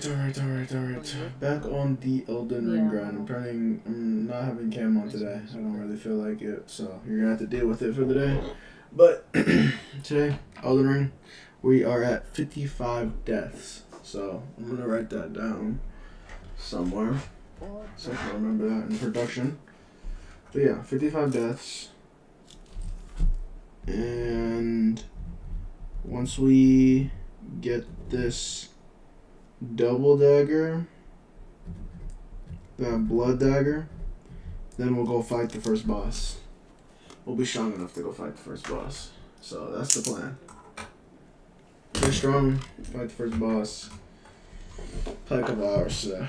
Alright. Back on the Elden Ring Grind. I'm not having cam on today. I don't really feel like it, so you're gonna have to deal with it for the day. But today, Elden Ring, we are at 55 deaths. So I'm gonna write that down somewhere, so I can remember that in production. But yeah, 55 deaths. And once we get this double dagger, that blood dagger, then we'll go fight the first boss. We'll be strong enough to go fight the first boss. So that's the plan. Get strong, fight the first boss. Play a couple hours today.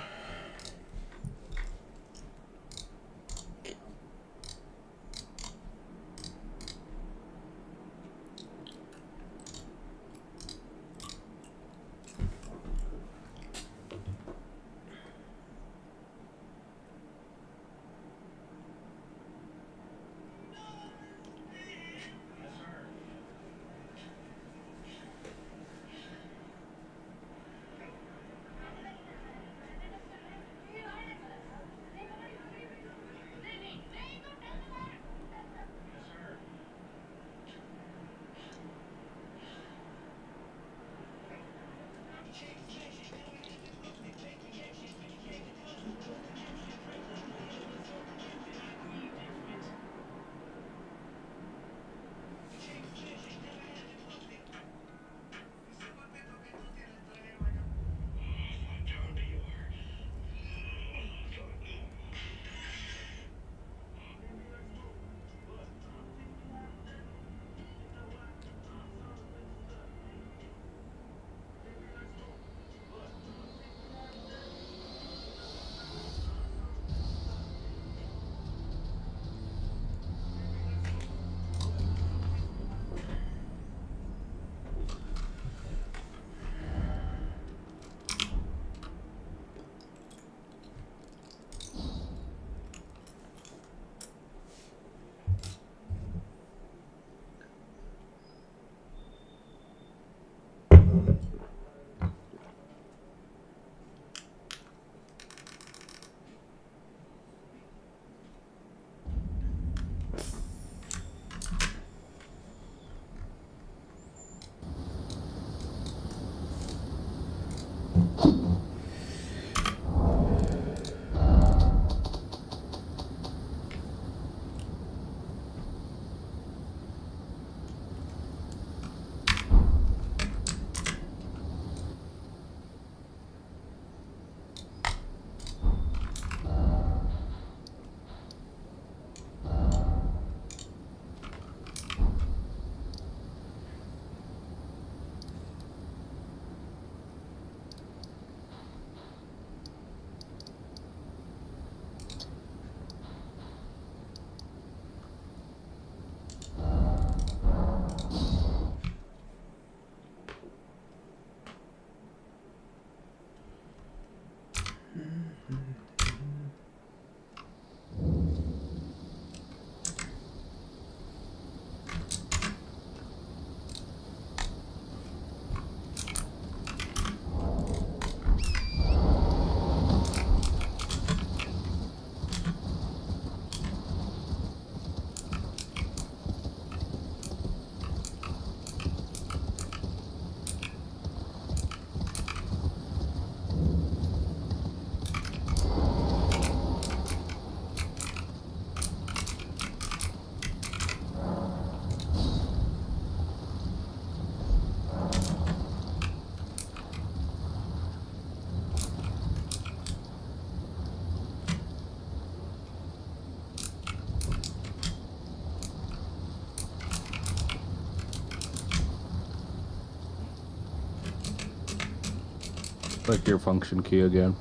Click your function key again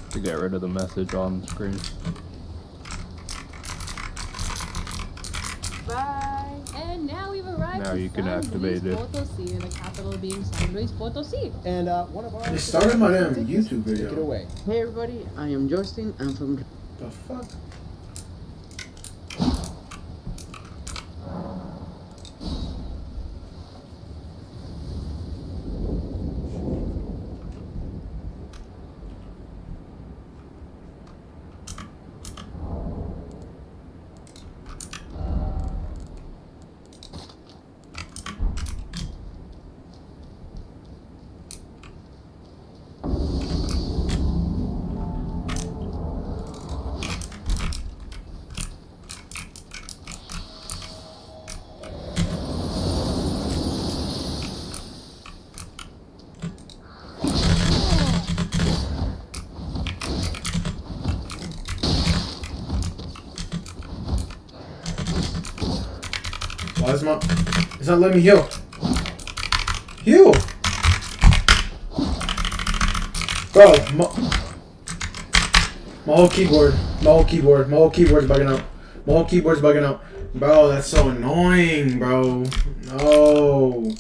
to get rid of the message on the screen. Bye. And now we've arrived. Now you can activate it. Potosí, the capital being San Luis Potosí. And one of our. They started my damn YouTube video. Take it away. Hey everybody, I am Justin. I'm from. The fuck? Why is my... It's not letting me heal. Heal! Bro, my whole keyboard's bugging out. My whole keyboard's bugging out. Bro, that's so annoying, bro. No.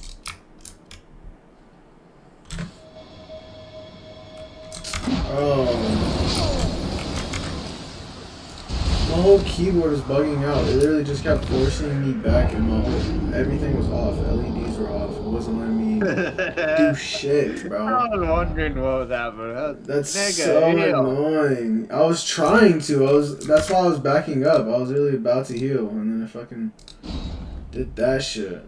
Oh. My whole keyboard is bugging out. It literally just kept forcing me back and everything was off. LEDs were off. It wasn't letting me do shit, bro. I was wondering what was happening. That's so annoying. I was trying to. That's why I was backing up. I was really about to heal, and then I fucking did that shit.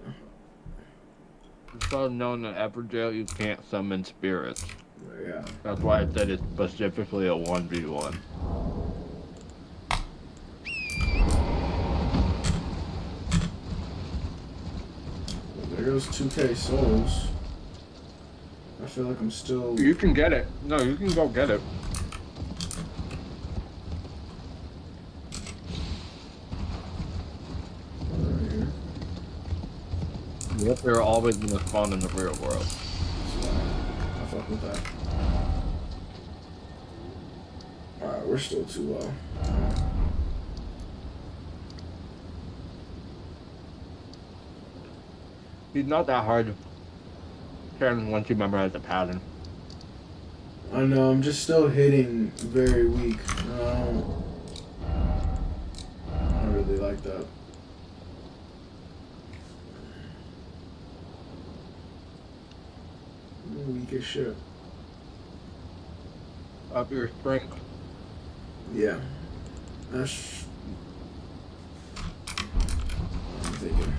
It's so known in Everdale you can't summon spirits. Yeah. That's why I said it's specifically a 1v1. There goes 2K souls. I feel like I'm still... You can get it. No, you can go get it. Right here. Yep, they're always going to spawn in the real world. I fuck with that. Alright, we're still too low. He's not that hard to turn once you memorize the pattern. I know, I'm just still hitting very weak. I don't really like that. I'm weak as shit. Up your strength. Yeah. That's... I'm thinking.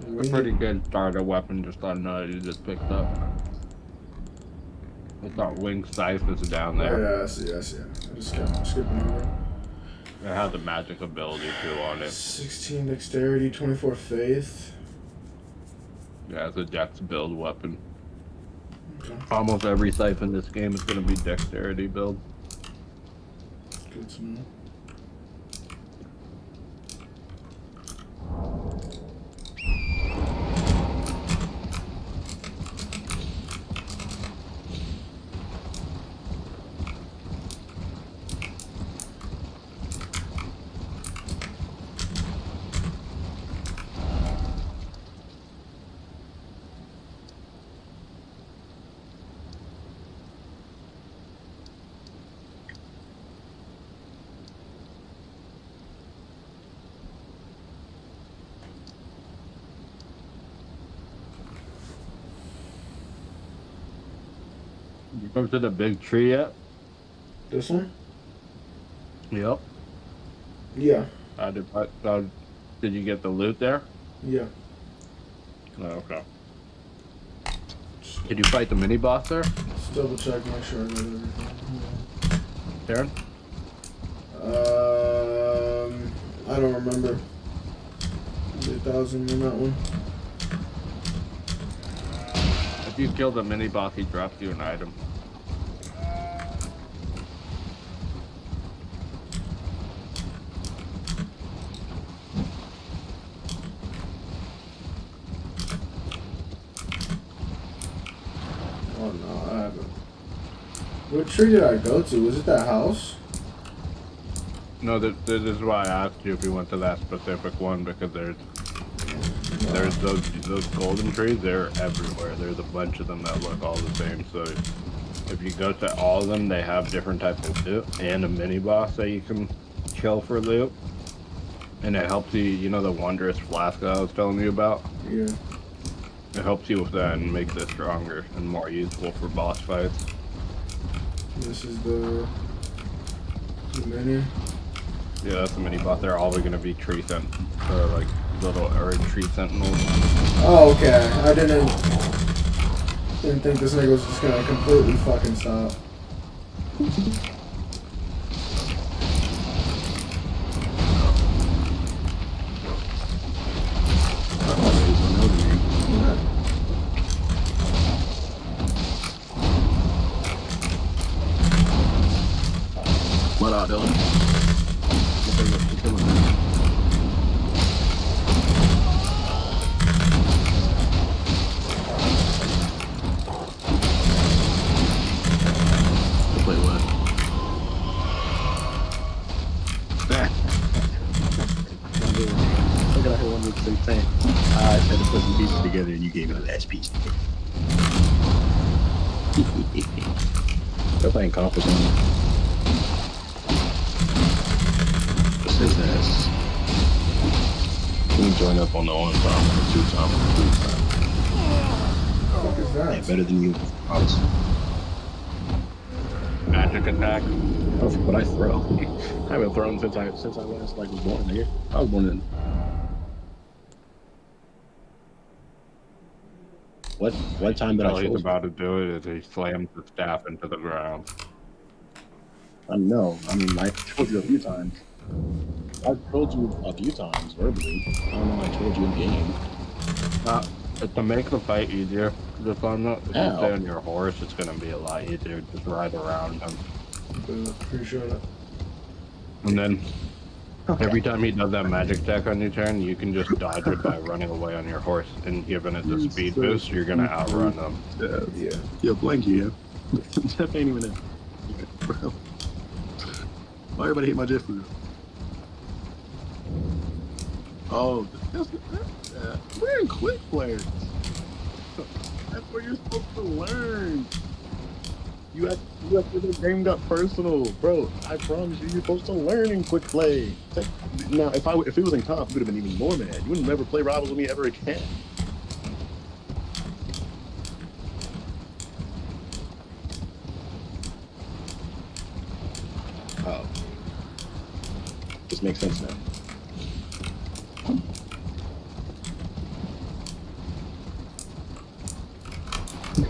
A pretty good starter weapon, just on you just picked up. I thought wing scythe is down there. Oh, yeah, I see. I just kept skipping over. It has a magic ability too on it. 16 dexterity, 24 faith. Yeah, it's a dex build weapon. Okay. Almost every scythe in this game is going to be dexterity build. Good to know. You come to the big tree yet? This one? Yep. Yeah. Did you get the loot there? Yeah. Oh, okay. Did you fight the mini boss there? Just double check, make sure I got everything. Karen? I don't remember. 1,000 on that one. If you kill the mini boss, he drops you an item. tree did I go to? Was it that house? No, this is why I asked you if you went to that specific one, because there's those golden trees. They're everywhere. There's a bunch of them that look all the same. So if you go to all of them, they have different types of loot and a mini boss that you can kill for loot. And it helps you. You know the wondrous flask that I was telling you about. Yeah. It helps you with that and makes it stronger and more useful for boss fights. This is the mini. Yeah, that's the mini boss. They're always gonna be tree like little tree sentinels. Oh, okay. I didn't think this nigga was just gonna completely fucking stop. What up, Dylan? Wait, what? Look at one with the saying. I tried to put some pieces together and you gave me the last piece. They're playing conference on me. What's his ass? Can we join up on the on time or 2 time or 3 time? What the fuck is that? Yeah, better than you. Honestly. Magic attack. That's what I throw. I haven't thrown since I last was born here. I was born in. What time did All I he's choose? about to do it is he slams the staff into the ground. I know. I mean, I told you a few times. I've told you a few times verbally. I don't know. I told you in game. To make the fight easier, just on if you Ow. stay on your horse, it's gonna be a lot easier. Just ride around him, Pretty sure that. and then Okay. every time he does that magic attack on your turn, you can just dodge it by running away on your horse and giving it the speed boost. You're gonna outrun them. Yeah. Yeah, blank you. Jeff ain't even in. Bro. Why everybody hate my Jeff food? Oh, we're in quick players. That's where you're supposed to learn. You have the game got personal, bro. I promise you, you're supposed to learn in quick play. Now, if it was in comp, you would have been even more mad. You would never play rivals with me ever again. Oh, this makes sense now.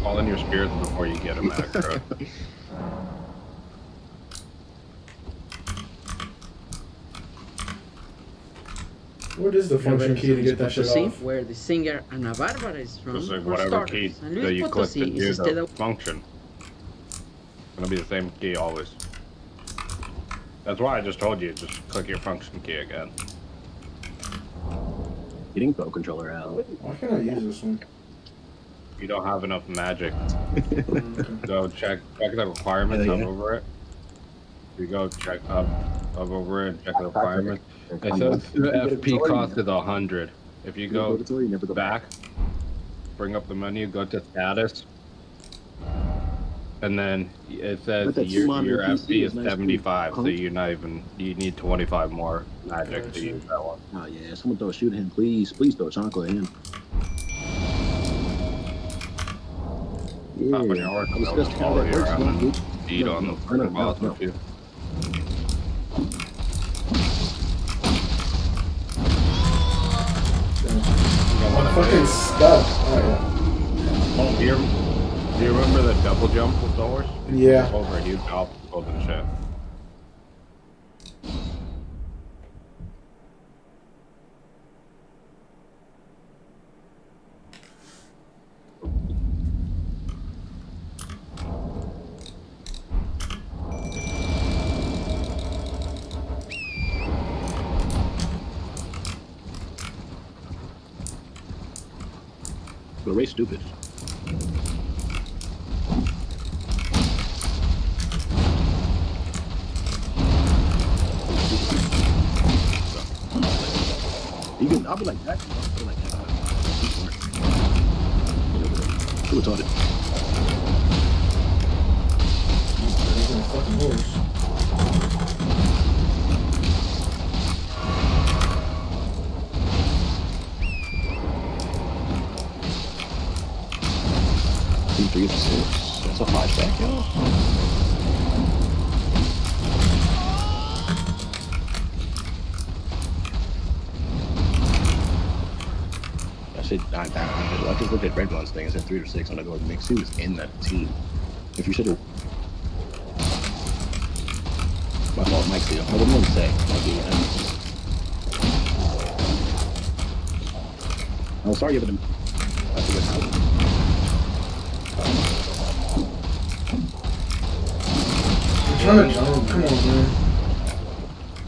Call in your spirits before you get a macro. What is the function key to get that shit Potosí, off? where the singer Ana Bárbara is from. Just like for whatever key starters. San that Luis you click to Potosí do is instead the of function. It's gonna be the same key always. That's why I just told you, just click your function key again. Getting Pro Controller out. Why can't I use this one? You don't have enough magic. Okay. Go check the requirements Yeah. up over it. You go check up over it and check the requirements. It says the FP cost is 100. If you go back, bring up the menu, go to status, and then it says But that your two-monitor FP PC is is nice 75, too. so you need 25 more magic to use that one. Oh yeah, someone throw a shoot at him, please. Please throw a chocolate at him. Yeah, Up on your horse, I and was they'll just just how follow that you works. around No, and feed on the no, boss no. with you. I'm fucking stuck. Oh, Oh, do you remember the double jump with the horse? yeah. Over huge obstacles and shit. The race stupid. You can, I'll be like that. I'll be like that. He's smart. Who taught it? He's on a fucking horse. That's a flashback, y'all. I said I just looked at Red One's thing. It said 3 to 6 on the go with mix. He was in that team. If you should have, my fault, Mike. I wouldn't want to say. I'm sorry, but that's a good house. Trying to jump. Come on, man.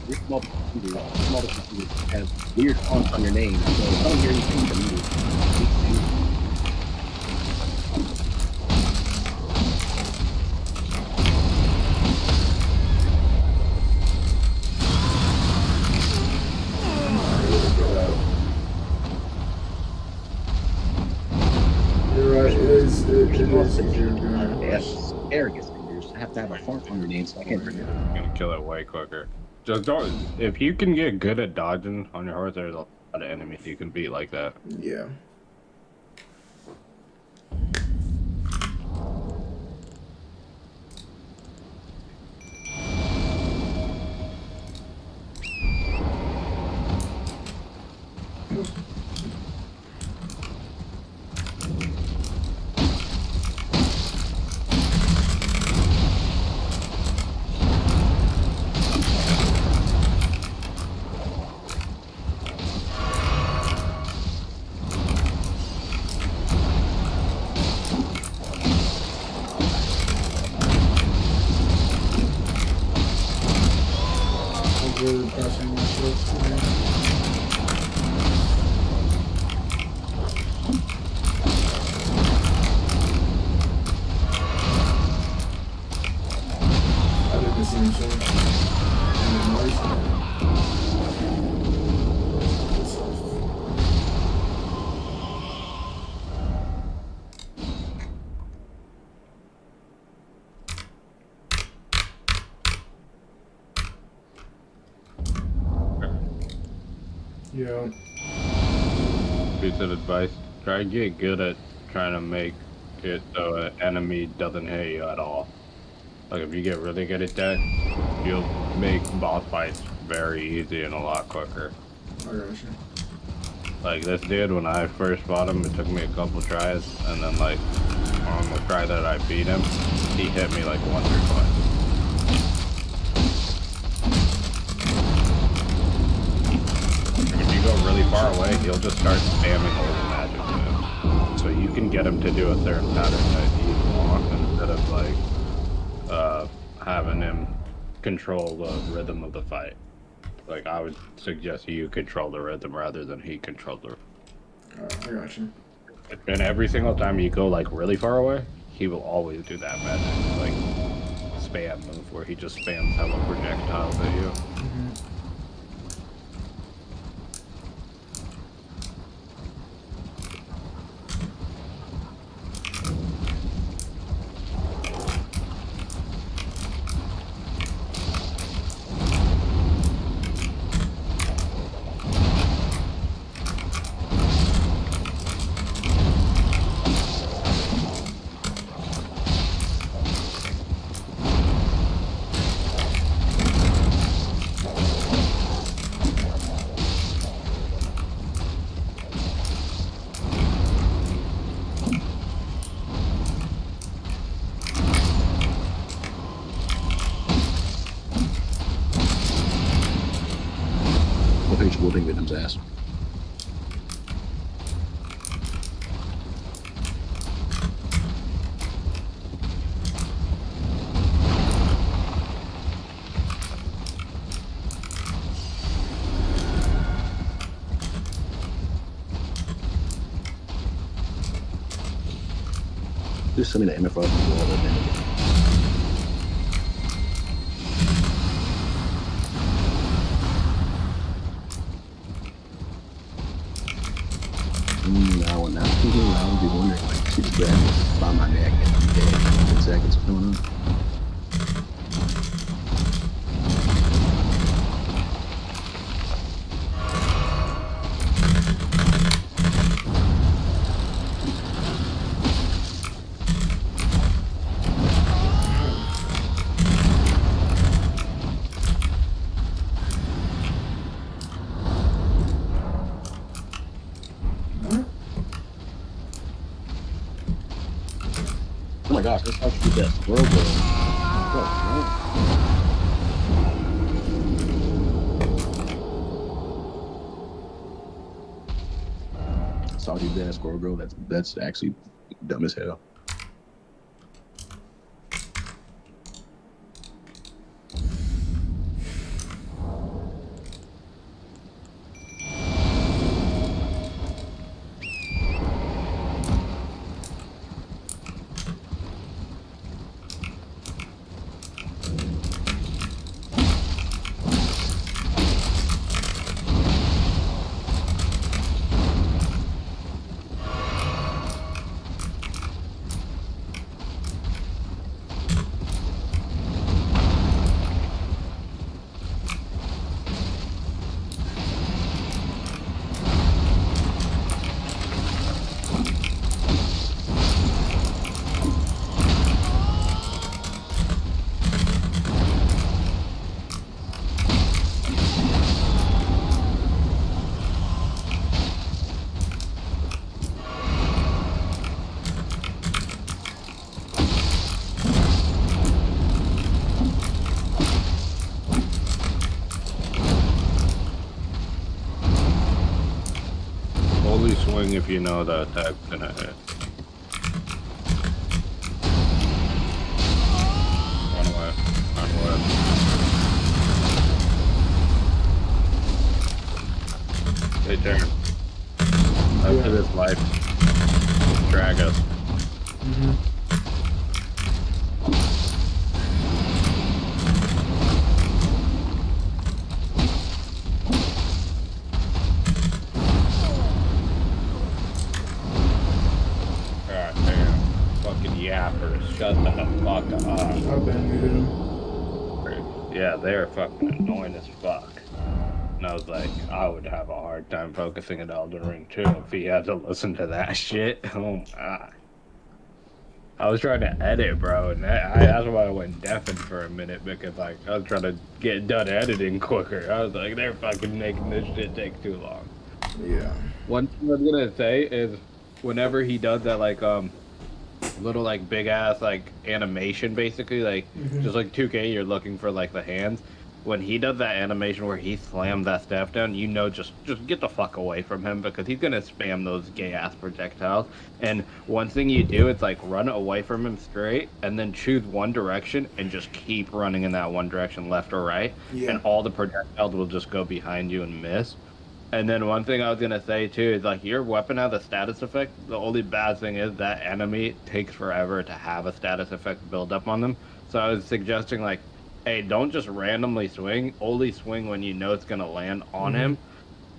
Your small computer has weird fonts on your name, so I don't hear anything from you. You're right. It is secure. Yes, arrogance fingers. I have to have a font on your name, so I can't forget. I'm gonna kill it way quicker. Just don't. If you can get good at dodging on your horse, there's a lot of enemies you can beat like that. Yeah. Really passing myself. I did the same thing. Yeah. Piece of advice: try to get good at trying to make it so an enemy doesn't hit you at all. Like if you get really good at that, you'll make boss fights very easy and a lot quicker. I got you. Like this dude, when I first fought him, it took me a couple tries, and then like on the try that I beat him, he hit me like once or twice. If you go really far away, he'll just start spamming all the magic moves. So you can get him to do a certain pattern that you want instead of like having him control the rhythm of the fight. Like I would suggest you control the rhythm rather than he control the. I got you. And every single time you go like really far away, he will always do that magic like spam move where he just spams hella projectiles at you. Mm-hmm. Whooping Venom's ass. Just send me the MFR from the wall and then Oh, now I would be wondering, like, she just grabbed me by my neck and I'm dead in 10 seconds. What's going on? Oh my gosh, that's how she did that squirrel girl. That's how she did that squirrel girl. That's actually dumb as hell. Only swing if you know the attack's gonna hit. Run away. Run away. Hey, turn. After this life, drag us. God damn. Fucking yappers. Shut the fuck up. I've been muted him. Yeah, they're fucking annoying as fuck. And I was like, I would have a hard time focusing at Elden Ring too if he had to listen to that shit. Oh my. I was trying to edit, bro, and that's why I went deafened for a minute, because like I was trying to get done editing quicker. I was like, they're fucking making this shit take too long. Yeah. One thing I'm gonna say is, whenever he does that like little like big ass like animation, basically like just like 2K, you're looking for like the hands. When he does that animation where he slams that staff down, you know, just get the fuck away from him, because he's gonna spam those gay ass projectiles. And one thing you do is like run away from him straight, and then choose one direction and just keep running in that one direction, left or right, and all the projectiles will just go behind you and miss. And then one thing I was gonna say too is like your weapon has a status effect. The only bad thing is that enemy takes forever to have a status effect build up on them. So I was suggesting like, hey, don't just randomly swing. Only swing when you know it's gonna land on him.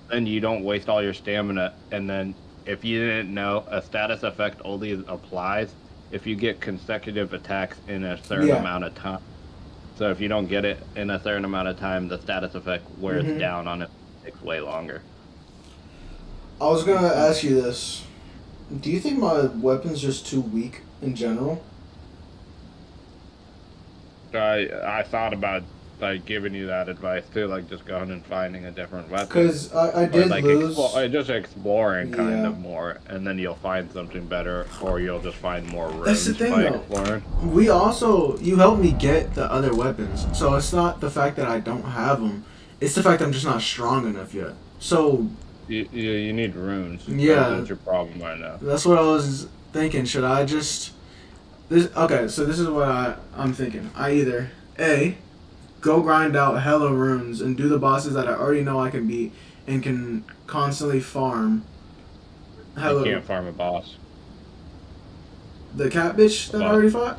Then you don't waste all your stamina. And then if you didn't know, a status effect only applies if you get consecutive attacks in a certain amount of time. So if you don't get it in a certain amount of time, the status effect wears down on it. Takes way longer. I was gonna ask you this. Do you think my weapon's just too weak in general? I thought about like giving you that advice too, like just going and finding a different weapon. Because I did like lose. Just exploring kind of more, and then you'll find something better, or you'll just find more rooms. That's the thing, by though. exploring. We also, you helped me get the other weapons, so it's not the fact that I don't have them. It's the fact I'm just not strong enough yet. So you need runes. Yeah. That's your problem right now. that's what I was thinking. Should I just okay, so this is what I'm thinking. I either A, go grind out hella runes and do the bosses that I already know I can beat and can constantly farm. You can't farm a boss. The cat bitch that I already fought?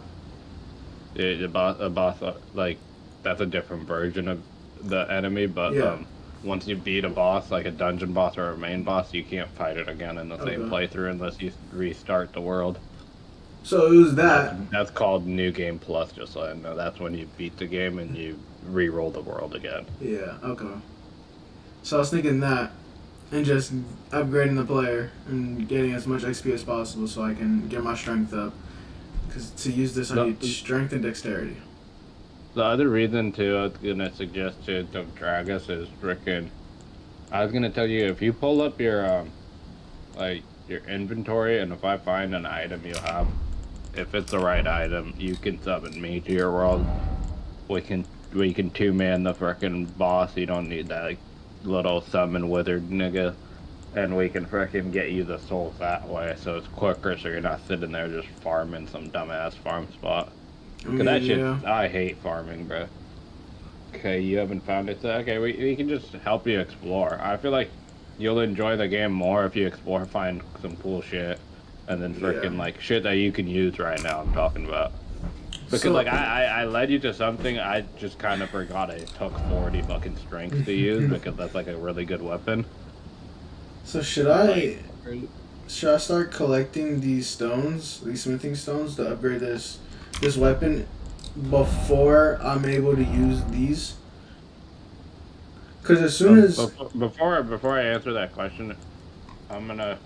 A boss like that's a different version of the enemy, but Yeah. once you beat a boss, like a dungeon boss or a main boss, you can't fight it again in the same Okay. playthrough unless you restart the world. So it was that. That's called New Game Plus, just so I know. That's when you beat the game and you re-roll the world again. Yeah. Okay. So I was thinking that, and just upgrading the player and getting as much XP as possible so I can get my strength up. Because to use this, I need strength and dexterity. The other reason too, I was gonna suggest to Dragus is freaking. I was gonna tell you if you pull up your like your inventory, and if I find an item you have, if it's the right item, you can summon me to your world. We can 2-man the freaking boss. You don't need that like, little summon wizard nigga, and we can freaking get you the souls that way, so it's quicker. So you're not sitting there just farming some dumbass farm spot. Cause that shit, I hate farming, bro. Okay, you haven't found it, so okay, we can just help you explore. I feel like you'll enjoy the game more if you explore, find some cool shit, and then freaking like shit that you can use right now. I'm talking about. Because so, like I led you to something I just kind of forgot. It took 40 fucking strength to use because that's like a really good weapon. So should I start collecting these stones, these smithing stones, to upgrade this weapon before I'm able to use these? Because as soon as before I answer that question, I'm gonna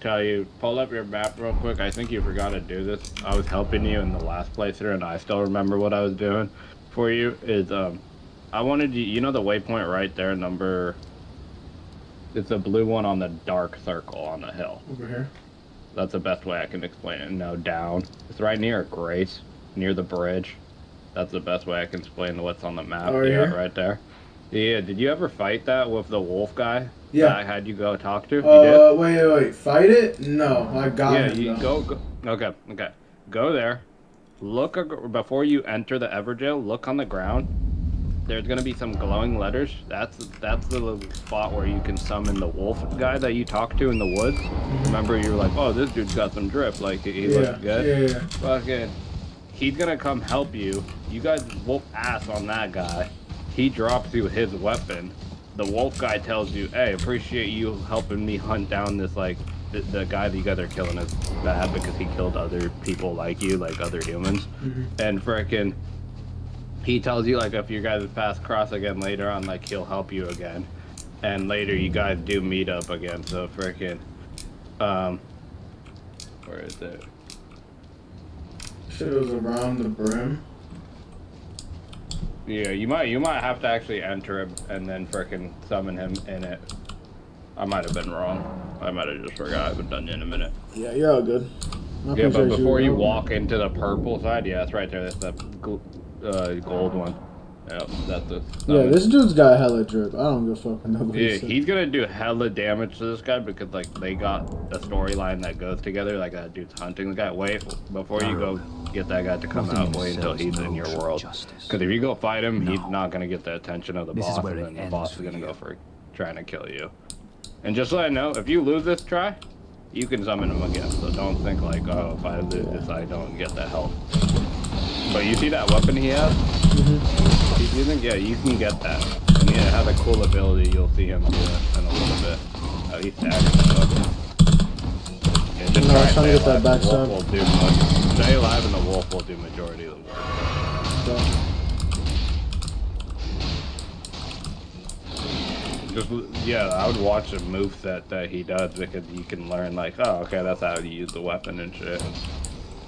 tell you, pull up your map real quick. I think you forgot to do this. I was helping you in the last playthrough, and I still remember what I was doing for you. Is I wanted you know the waypoint right there, it's a blue one on the dark circle on the hill. Over here. That's the best way I can explain it. No, down. It's right near Grace, near the bridge. That's the best way I can explain what's on the map. Oh, yeah, here? Right there. Yeah, did you ever fight that with the wolf guy? Yeah. That I had you go talk to? You did? Wait. Fight it? No, I got him. Yeah, you go. Okay. Go there. Look, before you enter the Everjail, look on the ground. There's gonna be some glowing letters. That's the little spot where you can summon the wolf guy that you talked to in the woods. Remember, you were like, oh, this dude's got some drip. Like, he looks good. Yeah. Fucking, he's gonna come help you. You guys whoop ass on that guy. He drops you his weapon. The wolf guy tells you, hey, appreciate you helping me hunt down this, like, the guy that you guys are killing is bad because he killed other people like you, like other humans. Mm-hmm. And frickin', he tells you, like, if you guys pass cross again later on, like, he'll help you again. And later you guys do meet up again, so frickin', where is it? Shit was around the brim. Yeah, you might have to actually enter him and then frickin' summon him in it. I might have been wrong. I might have just forgot. I haven't done it in a minute. Yeah, you're all good. Yeah, but before you walk into the purple side, yeah, it's right there. That's the gold one. Yeah, that's the. Yeah, this dude's got hella drip. I don't give a fuck what nobody Yeah, said. he's gonna do hella damage to this guy because like they got the storyline that goes together. Like that dude's hunting the guy. Wait, before you go get that guy to come out, wait until he's in your world. Because if you go fight him, he's not gonna get the attention of the boss, and then the boss is gonna go for trying to kill you. And just so I know, if you lose this try, you can summon him again. So don't think like, oh, if I lose this, I don't get that health. But you see that weapon he has? Mm-hmm. He's using? Yeah, you can get that. And it has a cool ability. You'll see him do it in a little bit. Oh, he's staggering him. Yeah, just I was trying to get that back sub. Stay alive and the wolf will do majority of the work. So. Just, yeah, I would watch a moveset that he does because you can learn like, oh, okay, that's how you use the weapon and shit.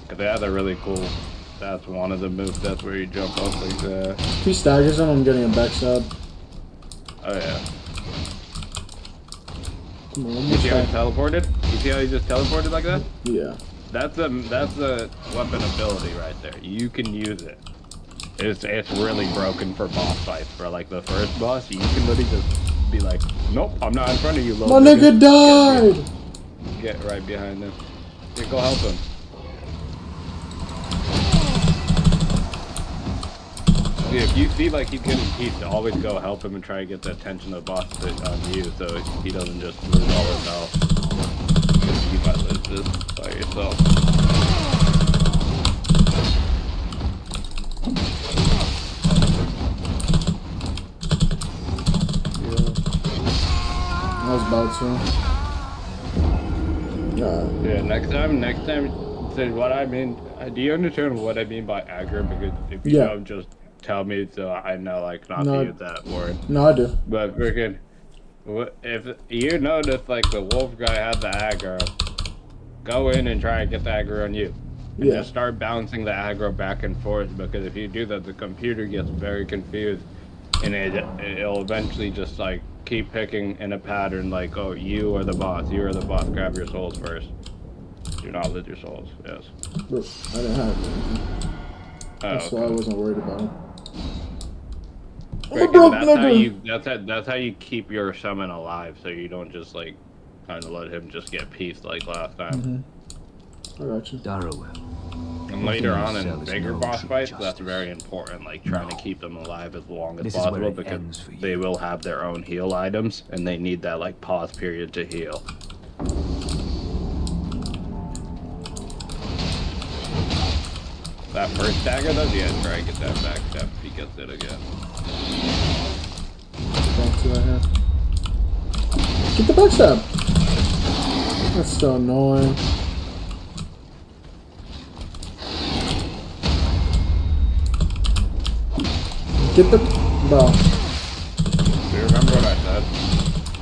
Cause they have a really cool. That's one of the movesets where you jump up like that. If he staggers him, I'm getting a back sub. Oh yeah. Come on, You see how he teleported? You see how he just teleported like that? Yeah. That's a weapon ability right there. You can use it. It's really broken for boss fights. For like the first boss, you can literally just be like, nope, I'm not in front of you, little My nigga died! Get right behind him. Yeah, go help him. Yeah, if you see like he's getting heat, always go help him and try to get the attention of the boss on you so he doesn't just lose all his health. You might lose this by yourself. I was about to. Yeah, next time, say what I mean. Do you understand what I mean by aggro? Because if you don't, just tell me so I know, like, not to use that word. No, I do. But freaking, if you notice, like, the wolf guy had the aggro, go in and try and get the aggro on you. And just start bouncing the aggro back and forth, because if you do that, the computer gets very confused, and it'll eventually just, like, keep picking in a pattern, like, oh, you are the boss, grab your souls first. Do not lose your souls, yes. Look, I didn't have it. That's why I wasn't worried about it. That's how you keep your summon alive, so you don't just, like, kind of let him just get pieced like last time. I got you. Darrowell. And later on in bigger boss fights, that's very important, like trying to keep them alive as long as possible, because they will have their own heal items, and they need that, like, pause period to heal. That first dagger though, yeah, try and get that backstab if he gets it again. Get the backstab! That's so annoying. Get the... Bro. Do you remember what I said?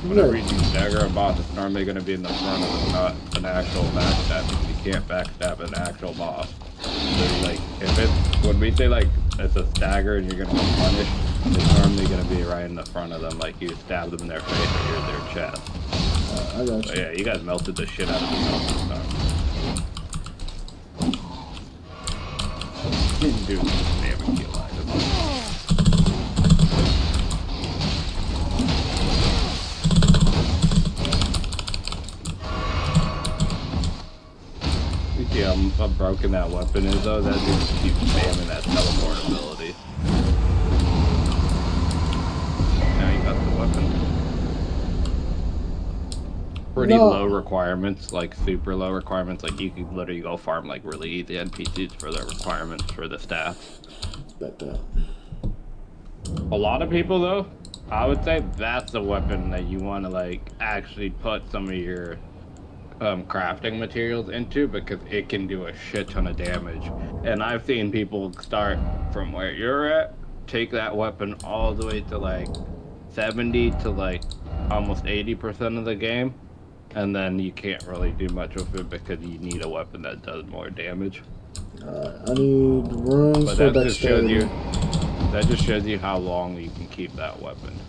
Whenever you use dagger or boss, it's normally going to be in the front of it, not an actual backstab, because you can't backstab an actual boss. So, like, if it's... When we say, like, it's a stagger and you're going to be punished, it's normally going to be right in the front of them, like you stab them in their face or their chest. I got you. So, yeah, you guys melted the shit out of yourself this time. Dude, damn it, kill item. You see how broken that weapon is, though? That just keeps spamming that teleport ability. Now you got the weapon. Pretty low requirements, like super low requirements. Like you could literally go farm like really easy NPCs for the requirements for the stats. A lot of people, though, I would say that's a weapon that you want to like actually put some of your crafting materials into, because it can do a shit ton of damage. And I've seen people start from where you're at, take that weapon all the way to like 70 to like almost 80% of the game, and then you can't really do much with it because you need a weapon that does more damage. I need runes for dexterity. That just shows you how long you can keep that weapon.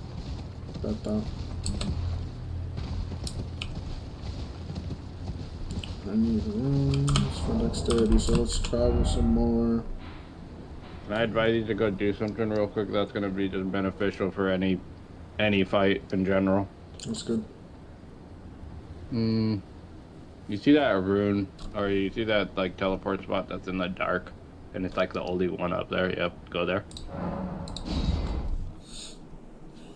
I need runes for dexterity, so let's travel some more. And I advise you to go do something real quick that's going to be just beneficial for any fight in general. That's good. You see that rune, or you see that like teleport spot that's in the dark, and it's like the only one up there? Yep, go there.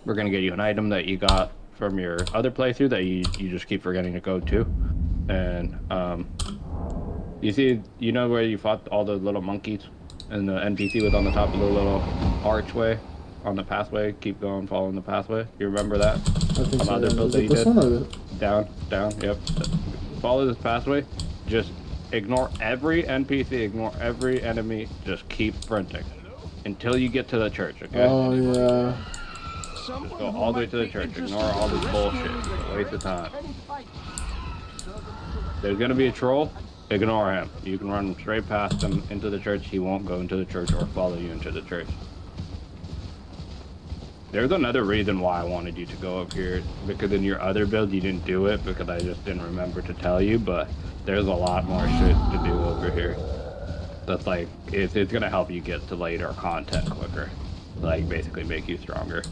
We're gonna get you an item that you got from your other playthrough that you just keep forgetting to go to, and you know where you fought all the little monkeys, and the NPC was on the top of the little archway on the pathway. Keep going, following the pathway. You remember that? I think so. Is it this one or this? Down, yep. Follow this pathway. Just ignore every NPC, ignore every enemy. Just keep sprinting until you get to the church, okay? Oh, yeah. Just go all the way to the church. Ignore all this bullshit. It's a waste of time. There's gonna be a troll. Ignore him. You can run straight past him into the church. He won't go into the church or follow you into the church. There's another reason why I wanted you to go up here, because in your other build you didn't do it because I just didn't remember to tell you, but there's a lot more shit to do over here. That's like, it's gonna help you get to later content quicker. Like, basically make you stronger.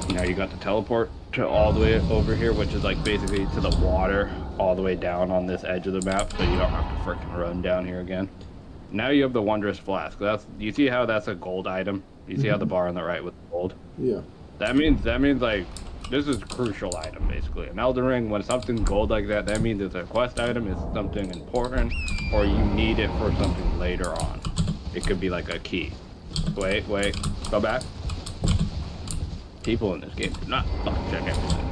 Now you got the teleport to all the way over here, which is like basically to the water, all the way down on this edge of the map, so you don't have to freaking run down here again. Now you have the Wondrous Flask. You see how that's a gold item? You see how the bar on the right with gold? Yeah. That means like, this is a crucial item basically. In Elden Ring, when something's gold like that, that means it's a quest item, it's something important, or you need it for something later on. It could be like a key. Wait, go back. People in this game do not fucking check everything.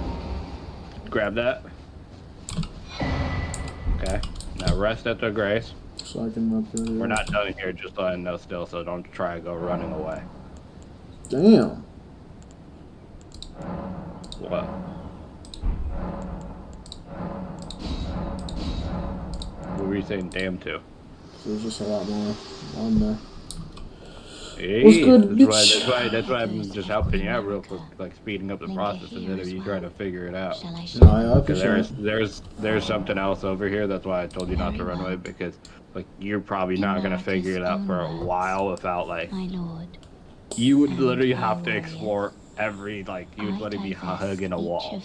grab that. Okay. Now rest at the grace. So I can up there. We're not done here, just letting know still, so don't try to go running away. Damn. What? What were you saying damn to? There's just a lot more on there. Hey, What's good, that's why I'm just helping you out real quick, like speeding up the process instead of you trying to figure it out. No, I Because appreciate there's something else over here. That's why I told you not to run away, because like you're probably not gonna figure it out for a while without like My lord, you would literally have to explore every like you would literally be hugging a wall,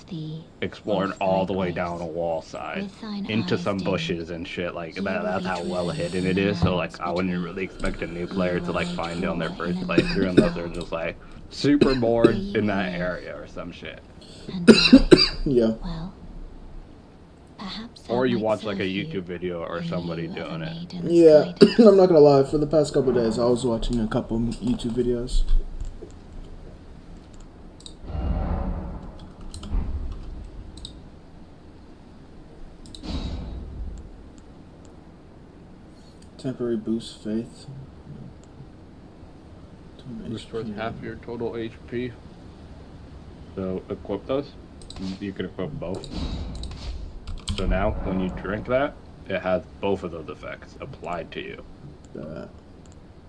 exploring all the way down a wall side into some bushes and shit like that. That's how well hidden it is. So like I wouldn't really expect a new player to like find it on their first playthrough unless they're just like super bored in that area or some shit. and I, Yeah. well, perhaps Or you might watch like a serve you YouTube video or in somebody lieu of a doing it. maiden's Yeah. guidance. I'm not gonna lie. For the past couple of days, I was watching a couple YouTube videos. Temporary boost faith. Restores half your total HP. So equip those. You can equip both. So now when you drink that, it has both of those effects applied to you.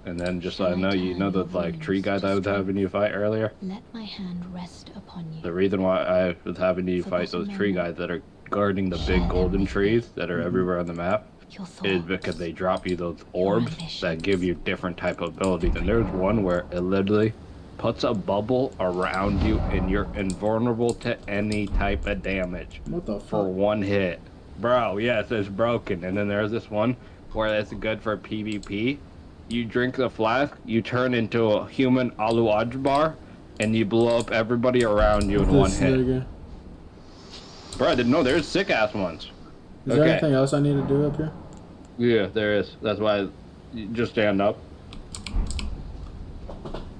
And then just so I know, you know the like tree guy that I was having you fight earlier? Let my hand rest upon you. The reason why I was having you fight those tree guys that are guarding the big golden trees that are everywhere on the map Your is thoughts. because they drop you those orbs that give you different type of abilities. And there's one where it literally puts a bubble around you and you're invulnerable to any type of damage What the for fuck? one hit. Bro, yes, it's broken. And then there's this one where it's good for PvP. You drink the flask, you turn into a human Alu Ajbar, and you blow up everybody around you in one This hit. nigga. Bro, I didn't know there's sick ass ones. Is there anything else I need to do up here? Yeah, there is. That's why you just stand up.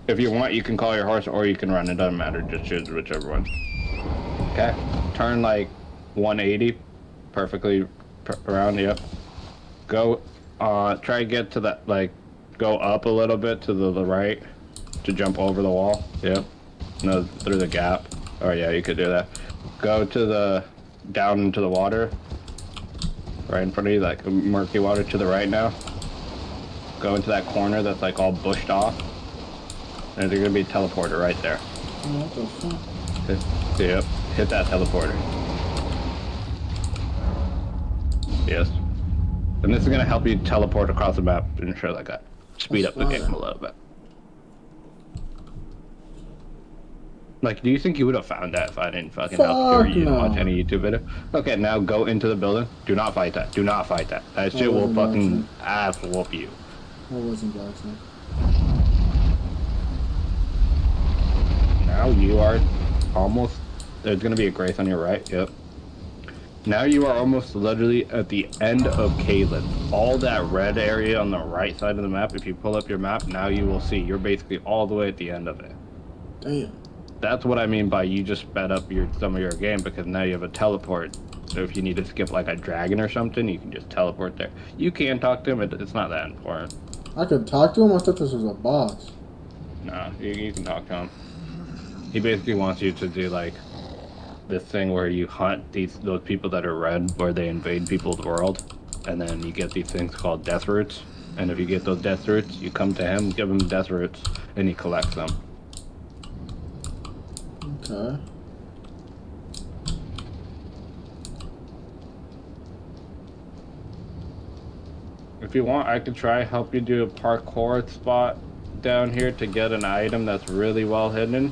If you want, you can call your horse or you can run. It doesn't matter. Just choose whichever one. Okay. Turn like 180. Perfectly around. Yep. Go. Try to get to that. Like, go up a little bit to the right to jump over the wall. Yep. No, through the gap. Oh yeah, you could do that. Go to the down into the water. Right in front of you, like murky water to the right now. Go into that corner that's like all bushed off. And there's gonna be a teleporter right there. Oh, what the fuck? Yep, hit that teleporter. Yes. And this is gonna help you teleport across the map and ensure like that. Speed up the That's game a little bit. Like, do you think you would have found that if I didn't fucking help you or you didn't watch any YouTube video? Okay, now go into the building. Do not fight that. Do not fight that. That shit will fucking ass whoop you. What wasn't blacksmith? Now you are almost... There's gonna be a grace on your right. Yep. Now you are almost literally at the end of Caleb. All that red area on the right side of the map, if you pull up your map, now you will see. You're basically all the way at the end of it. Damn. That's what I mean by you just sped up some of your game, because now you have a teleport. So if you need to skip like a dragon or something, you can just teleport there. You can talk to him, it's not that important. I could talk to him? I thought this was a boss. Nah, you can talk to him. He basically wants you to do like this thing where you hunt those people that are red, where they invade people's world, and then you get these things called death roots. And if you get those death roots, you come to him, give him death roots, and he collects them. Okay. If you want, I could try help you do a parkour spot down here to get an item that's really well hidden.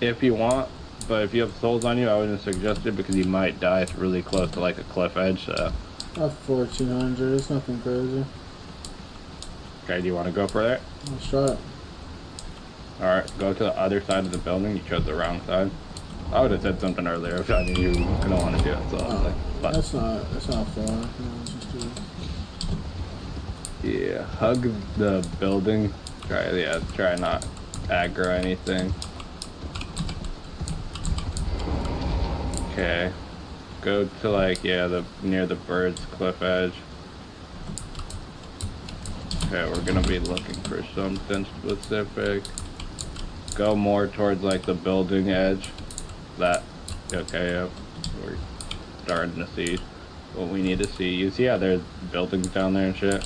If you want, but if you have souls on you, I wouldn't suggest it because you might die. It's really close to like a cliff edge, so. I have 1400. It's nothing crazy. Okay, do you want to go for that? Let's try it. Alright, go to the other side of the building. You chose the wrong side. I would have said something earlier if I knew you were gonna want to do it, so I was like, but. That's not far. No, let's just do it. Yeah, hug the building. Try not aggro anything. Okay, Go to like, yeah, near the bird's cliff edge. Okay, we're gonna be looking for something specific. Go more towards like the building edge. Okay, yep. We're starting to see what we need to see. You see how there's buildings down there and shit?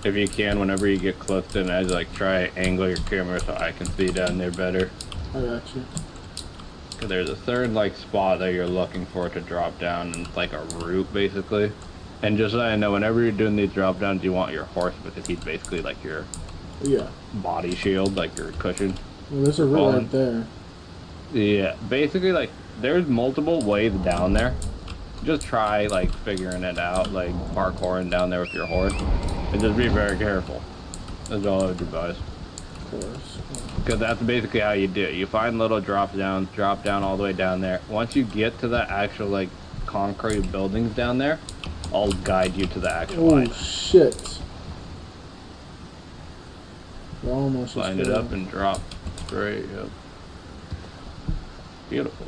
If you can, whenever you get close to an edge, like try angle your camera so I can see down there better. I got you. Cause there's a certain like spot that you're looking for to drop down, and it's like a route basically. And just so I know, whenever you're doing these drop downs, you want your horse because he's basically like your body shield, like your cushion. Well, there's a route right there. Yeah, basically like there's multiple ways down there. Just try like figuring it out, like parkouring down there with your horse, and just be very careful. That's all I would advise. Of course. Because that's basically how you do it. You find little drop down all the way down there. Once you get to the actual like concrete buildings down there, I'll guide you to the actual line. Oh shit! We're almost Line it up and drop straight. Yep. Beautiful.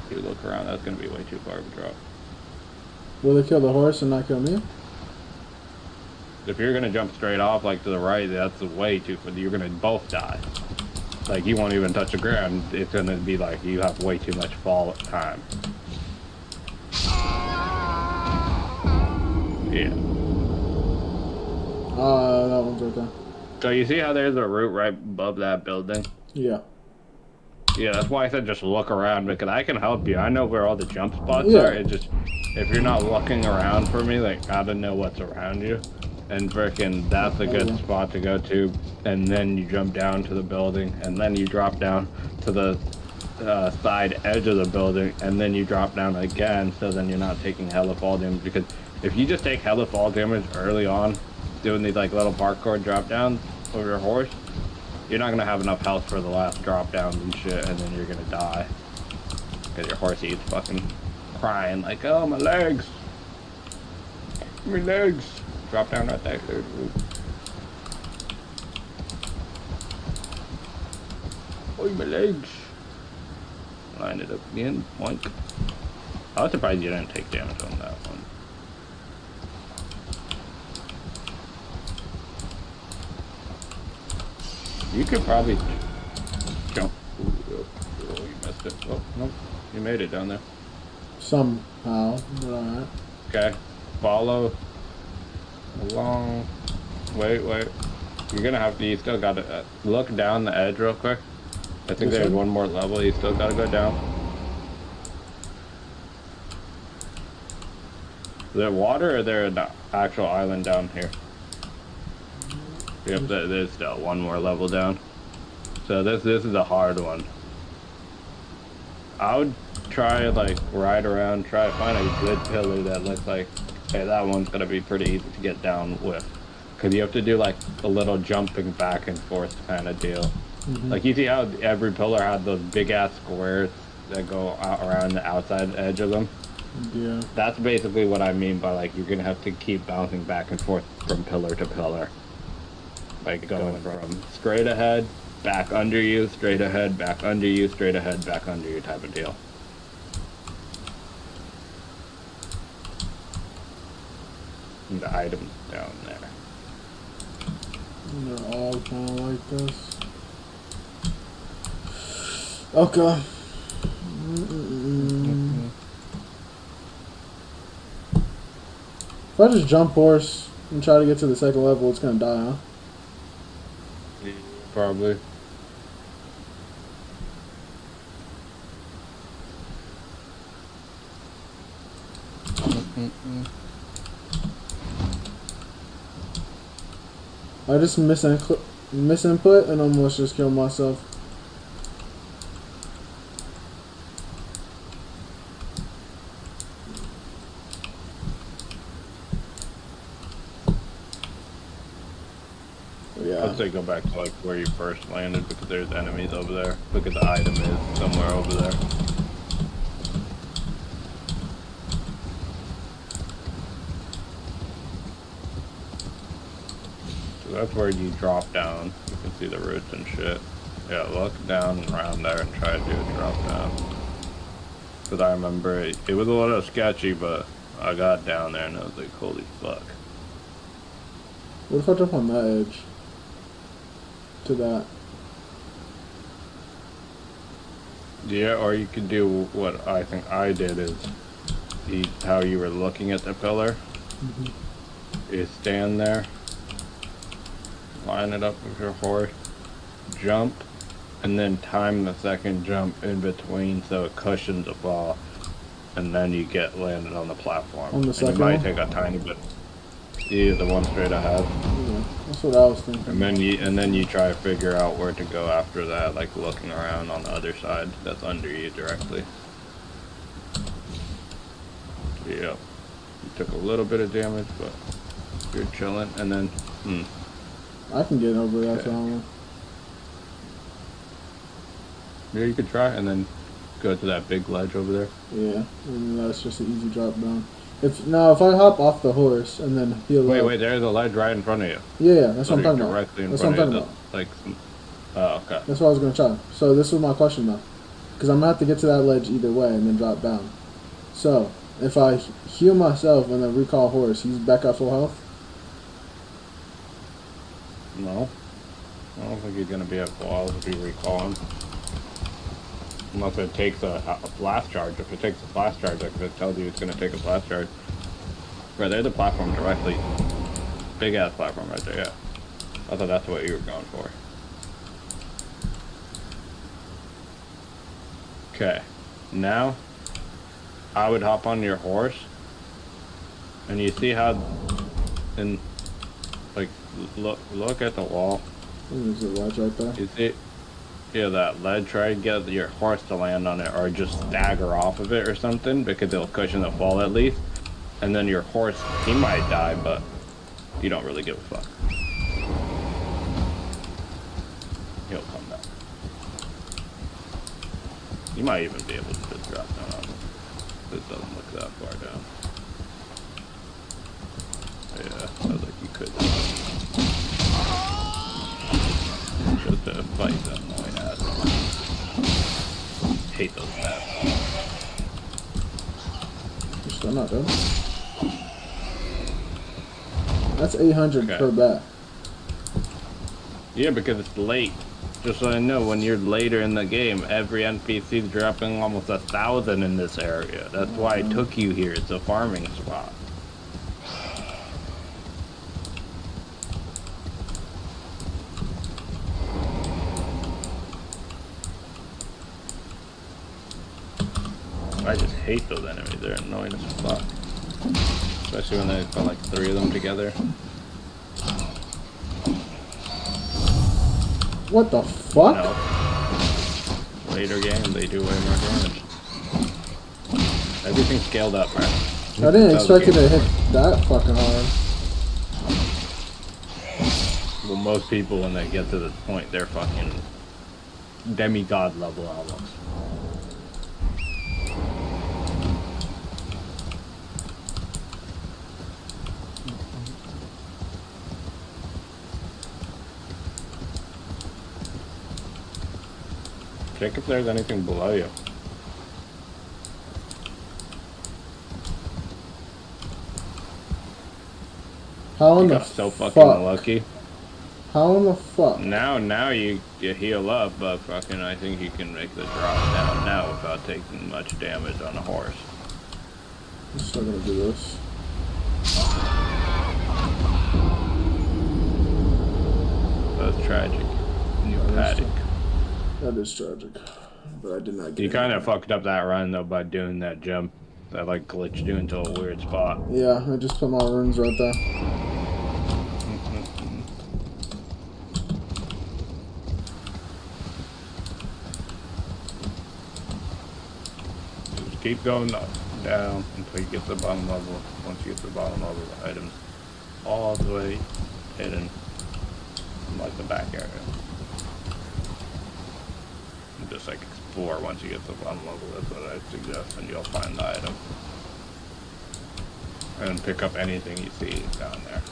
If you look around, that's gonna be way too far of a drop. Will they kill the horse and not kill me? If you're gonna jump straight off like to the right, that's way too far. You're gonna both die. Like you won't even touch the ground. It's gonna be like you have way too much fall time. Yeah. That one's right there. So you see how there's a route right above that building? Yeah. Yeah, that's why I said just look around, because I can help you. I know where all the jump spots Yeah. are. It's just, if you're not looking around for me, like, I don't know what's around you. And frickin' that's a good spot to go to. And then you jump down to the building, and then you drop down to the side edge of the building, and then you drop down again, so then you're not taking hella fall damage. Because if you just take hella fall damage early on, doing these like little parkour drop downs with your horse, you're not gonna have enough health for the last drop downs and shit, and then you're gonna die. Because your horse is fucking crying like, oh, my legs. My legs. Drop down right there, dude. Oh, my legs. Line it up again. Boink. I was surprised you didn't take damage on that one. You could probably jump. Ooh, oh, you missed it. Oh, no. You made it down there. Somehow. Alright. Okay. Follow along. Wait. You're gonna have to, you still gotta look down the edge real quick. I think there's one more level. You still gotta go down. Is there water or is there an actual island down here? Yep, there's still one more level down. So this is a hard one. I would try like ride around, try to find a good pillar that looks like, hey, that one's gonna be pretty easy to get down with. Cause you have to do like a little jumping back and forth kind of deal. Like you see how every pillar had those big ass squares that go out around the outside edge of them? Yeah. That's basically what I mean by like you're gonna have to keep bouncing back and forth from pillar to pillar. Like going from straight ahead, back under you, straight ahead, back under you, straight ahead, back under you type of deal. And the items down there. And they're all kind of like this. Okay. If I just jump horse and try to get to the second level, it's gonna die, huh? Probably. I just misinput and almost just killed myself. Yeah. I'd say go back to like where you first landed because there's enemies over there. Look at the item is somewhere over there. So that's where you drop down. You can see the roots and shit. Yeah, look down around there and try to do a drop down. Because I remember it was a little sketchy, but I got down there and I was like, holy fuck. What if I jump on that edge? To that. Yeah, or you could do what I think I did is how you were looking at the pillar. You stand there, line it up with your horse, jump, and then time the second jump in between so it cushions the ball, and then you get landed on the platform. On the second one? one? You might take a tiny bit. Yeah, the one straight ahead. Yeah, that's what I was thinking. And then you try to figure out where to go after that, like looking around on the other side that's under you directly. Yep. You took a little bit of damage, but you're chilling, and then I can get over that Okay. zone. Yeah, you could try, and then go to that big ledge over there. Yeah, and that's just an easy drop down. If I hop off the horse and then heal up. Wait, there's a ledge right in front of you. Yeah, that's what I'm talking about. Directly in That's what front I'm of talking you. about. Oh, okay. That's what I was gonna try. So this was my question though, because I'm gonna have to get to that ledge either way and then drop down. So if I heal myself and then recall horse, he's back at full health. No, I don't think you're gonna be at full health if you recall him. Unless it takes a blast charge. If it takes a blast charge, like if it tells you it's gonna take a blast charge. Right, there's the platform directly. Big ass platform right there, yeah. I thought that's what you were going for. Okay, now I would hop on your horse, and you see how, and like look at the wall. There's a ledge right there. You see, yeah, that ledge. Try to get your horse to land on it, or just stagger off of it or something, because it'll cushion the fall at least. And then your horse, he might die, but you don't really give a fuck. He'll come back. You might even be able to just drop down on him. This doesn't look that far down. Yeah, I was like, you could. Just to fight that annoying ass. Hate those bats. You're still not done. That's 800 Okay. per bat. Yeah, because it's late. Just so I know, when you're later in the game, every NPC is dropping almost 1,000 in this area. That's why I took you here. It's a farming spot. I just hate those enemies. They're annoying as fuck. Especially when they've got like 3 of them together. What the fuck? No. Later game, they do way more damage. Everything's scaled up, right? I didn't expect it to hit that fucking hard. Well, most people, when they get to this point, they're fucking demigod level almost. Check if there's anything below you. How in You the got so fuck? fucking lucky. How in the fuck? Now you heal up, but fucking I think you can make the drop down now without taking much damage on a horse. I'm still gonna do this. That's tragic. Pneumatic. That is tragic. But I did not get You it. kind of fucked up that run though by doing that jump. That like glitched you into a weird spot. Yeah, I just put my runes right there. Just keep going up, down until you get to the bottom level. Once you get to the bottom level, the items all the way hidden in like the back area. And just like explore once you get to the bottom level. That's what I suggest, and you'll find the item. And pick up anything you see down there.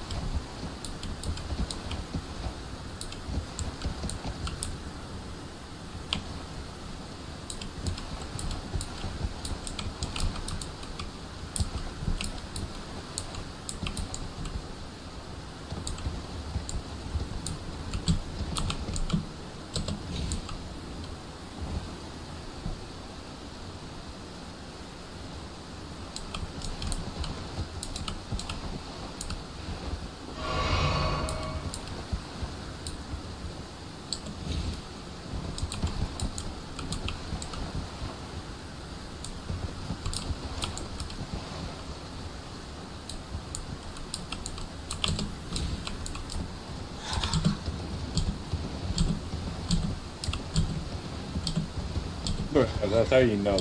That's how you know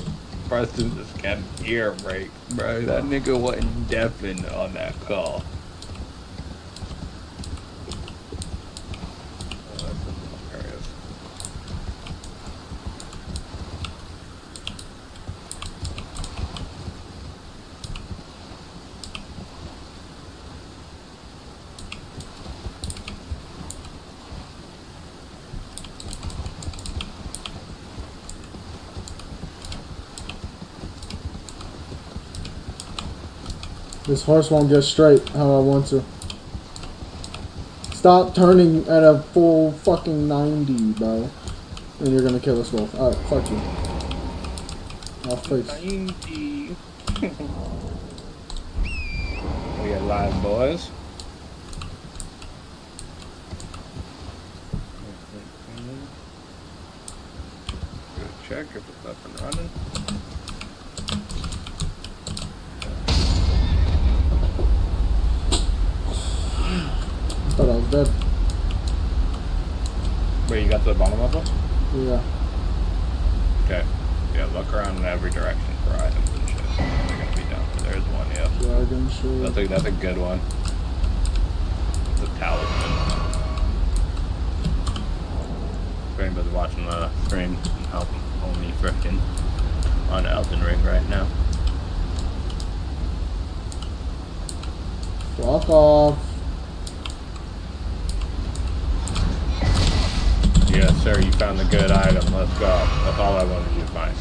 Preston just got an ear break, bro. That nigga wasn't deafened on that call. Oh, that's hilarious. This horse won't get straight how I want to. Stop turning at a full fucking 90, bro. And you're gonna kill us both. Alright, fuck you. I'll face. 90. We got live boys. Go check if it's up and running. I thought I was dead. Wait, you got to the bottom of it? Yeah. Okay. Yeah, look around in every direction for items and shit. They're gonna be down there. There's one, yeah. Dragon shit. That's a good one. It's a talisman. If anybody's watching the stream, help me frickin' on Elden Ring right now. Fuck off. Yes, sir, you found the good item. Let's go. That's all I wanted you to find.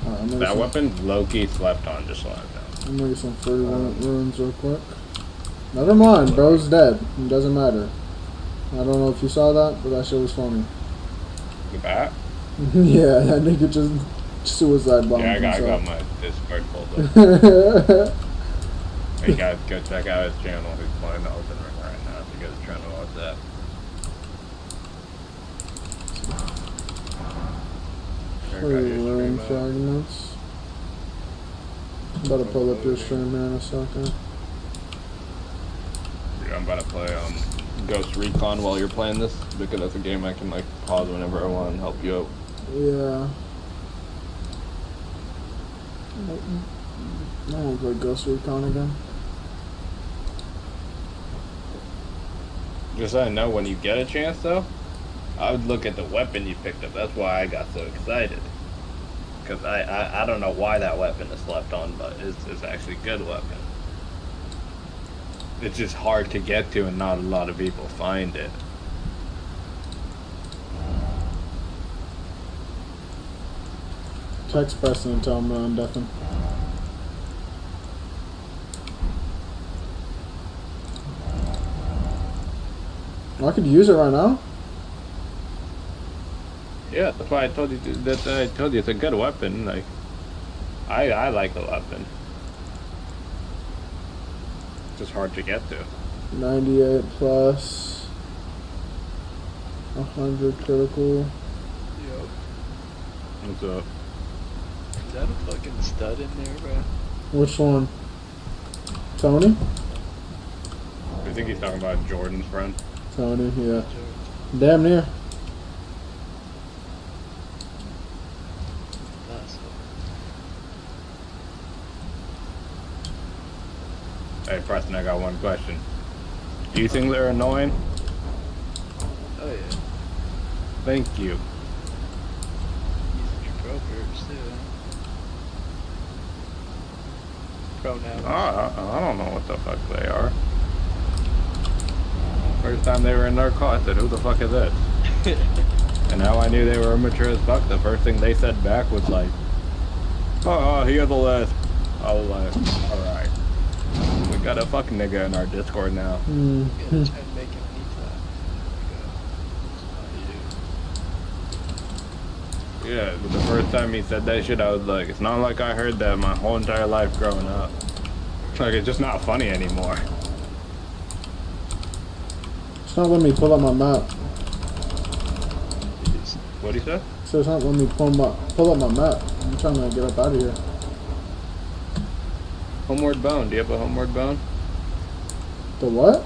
Alright, That weapon, low-key slept on, just so I know. I'm gonna get some free runes real quick. Never mind, bro's dead. It doesn't matter. I don't know if you saw that, but that shit was funny. You back? Yeah, that nigga just suicide bombed Yeah, I got himself. my Discord pulled up. You guys go check out his channel. He's playing Elden Ring right now. If you guys are trying to watch that. Free rune fragments. I'm about to pull up your stream here in a second. Yeah, I'm about to play Ghost Recon while you're playing this because that's a game I can like pause whenever I want and help you out. Yeah. I won't play Ghost Recon again. Just so I know, when you get a chance though, I would look at the weapon you picked up. That's why I got so excited. Because I don't know why that weapon is slept on, but it's actually a good weapon. It's just hard to get to and not a lot of people find it. Text Preston and tell him I'm deafened. I could use it right now. Yeah, that's why I told you it's a good weapon. Like, I like the weapon. It's just hard to get to. 98 plus 100 critical. Yo, What's up? is that a fucking stud in there, bro? Which one? Tony? I think he's talking about Jordan's friend. Tony, yeah. Damn near. That's Hey, Preston, I got one question. Do you think they're annoying? oh yeah. Thank you. Using your proverbs too. Pronouns. I don't know what the fuck they are. First time they were in our call, I said, who the fuck is this? And now I knew they were immature as fuck. The first thing they said back was like, oh, here's the list. I was like, alright. We got a fucking nigga in our Discord now. I'm gonna try to make him anytime. Yeah, but the first time he said that shit, I was like, it's not like I heard that my whole entire life growing up. Like, it's just not funny anymore. It's not letting me pull up my map. What'd he say? So it's not letting me pull up my map. I'm trying to get up out of here. Homeward Bound. Do you have a Homeward Bound? The what?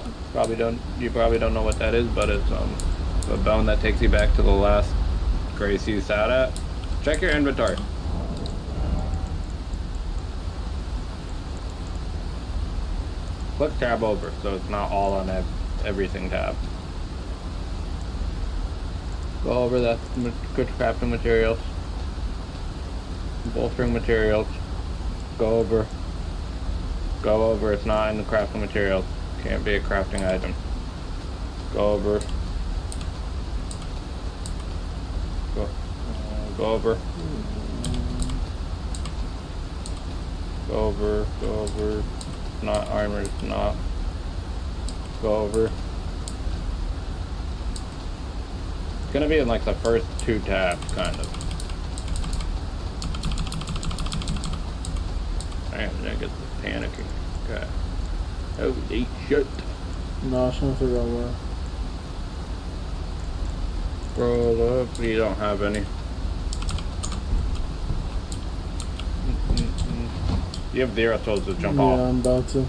You probably don't know what that is, but it's a bone that takes you back to the last Gracie's out at. Check your inventory. Click tab over so it's not all on everything tab. Go over that good crafting materials. Bolstering materials. Go over. Go over. It's not in the crafting materials. Can't be a crafting item. Go over. Go over. Go over. Go over. Not armor. It's not. Go over. It's gonna be in like the first two tabs, kind of. Man, that gets panicking. Okay. Holy shit. No, I was trying to figure out where. Roll up. You don't have any. You have 0 tools to jump Yeah, off. I'm about to.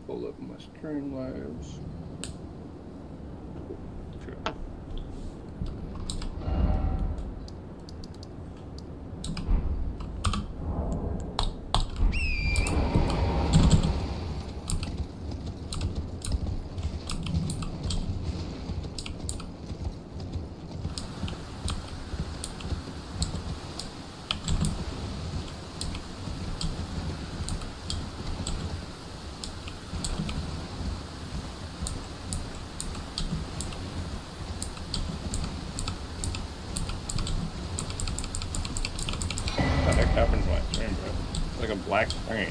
Pull up my Streamlabs. Sure. What the heck happened to my screen, bro? It's like a black screen.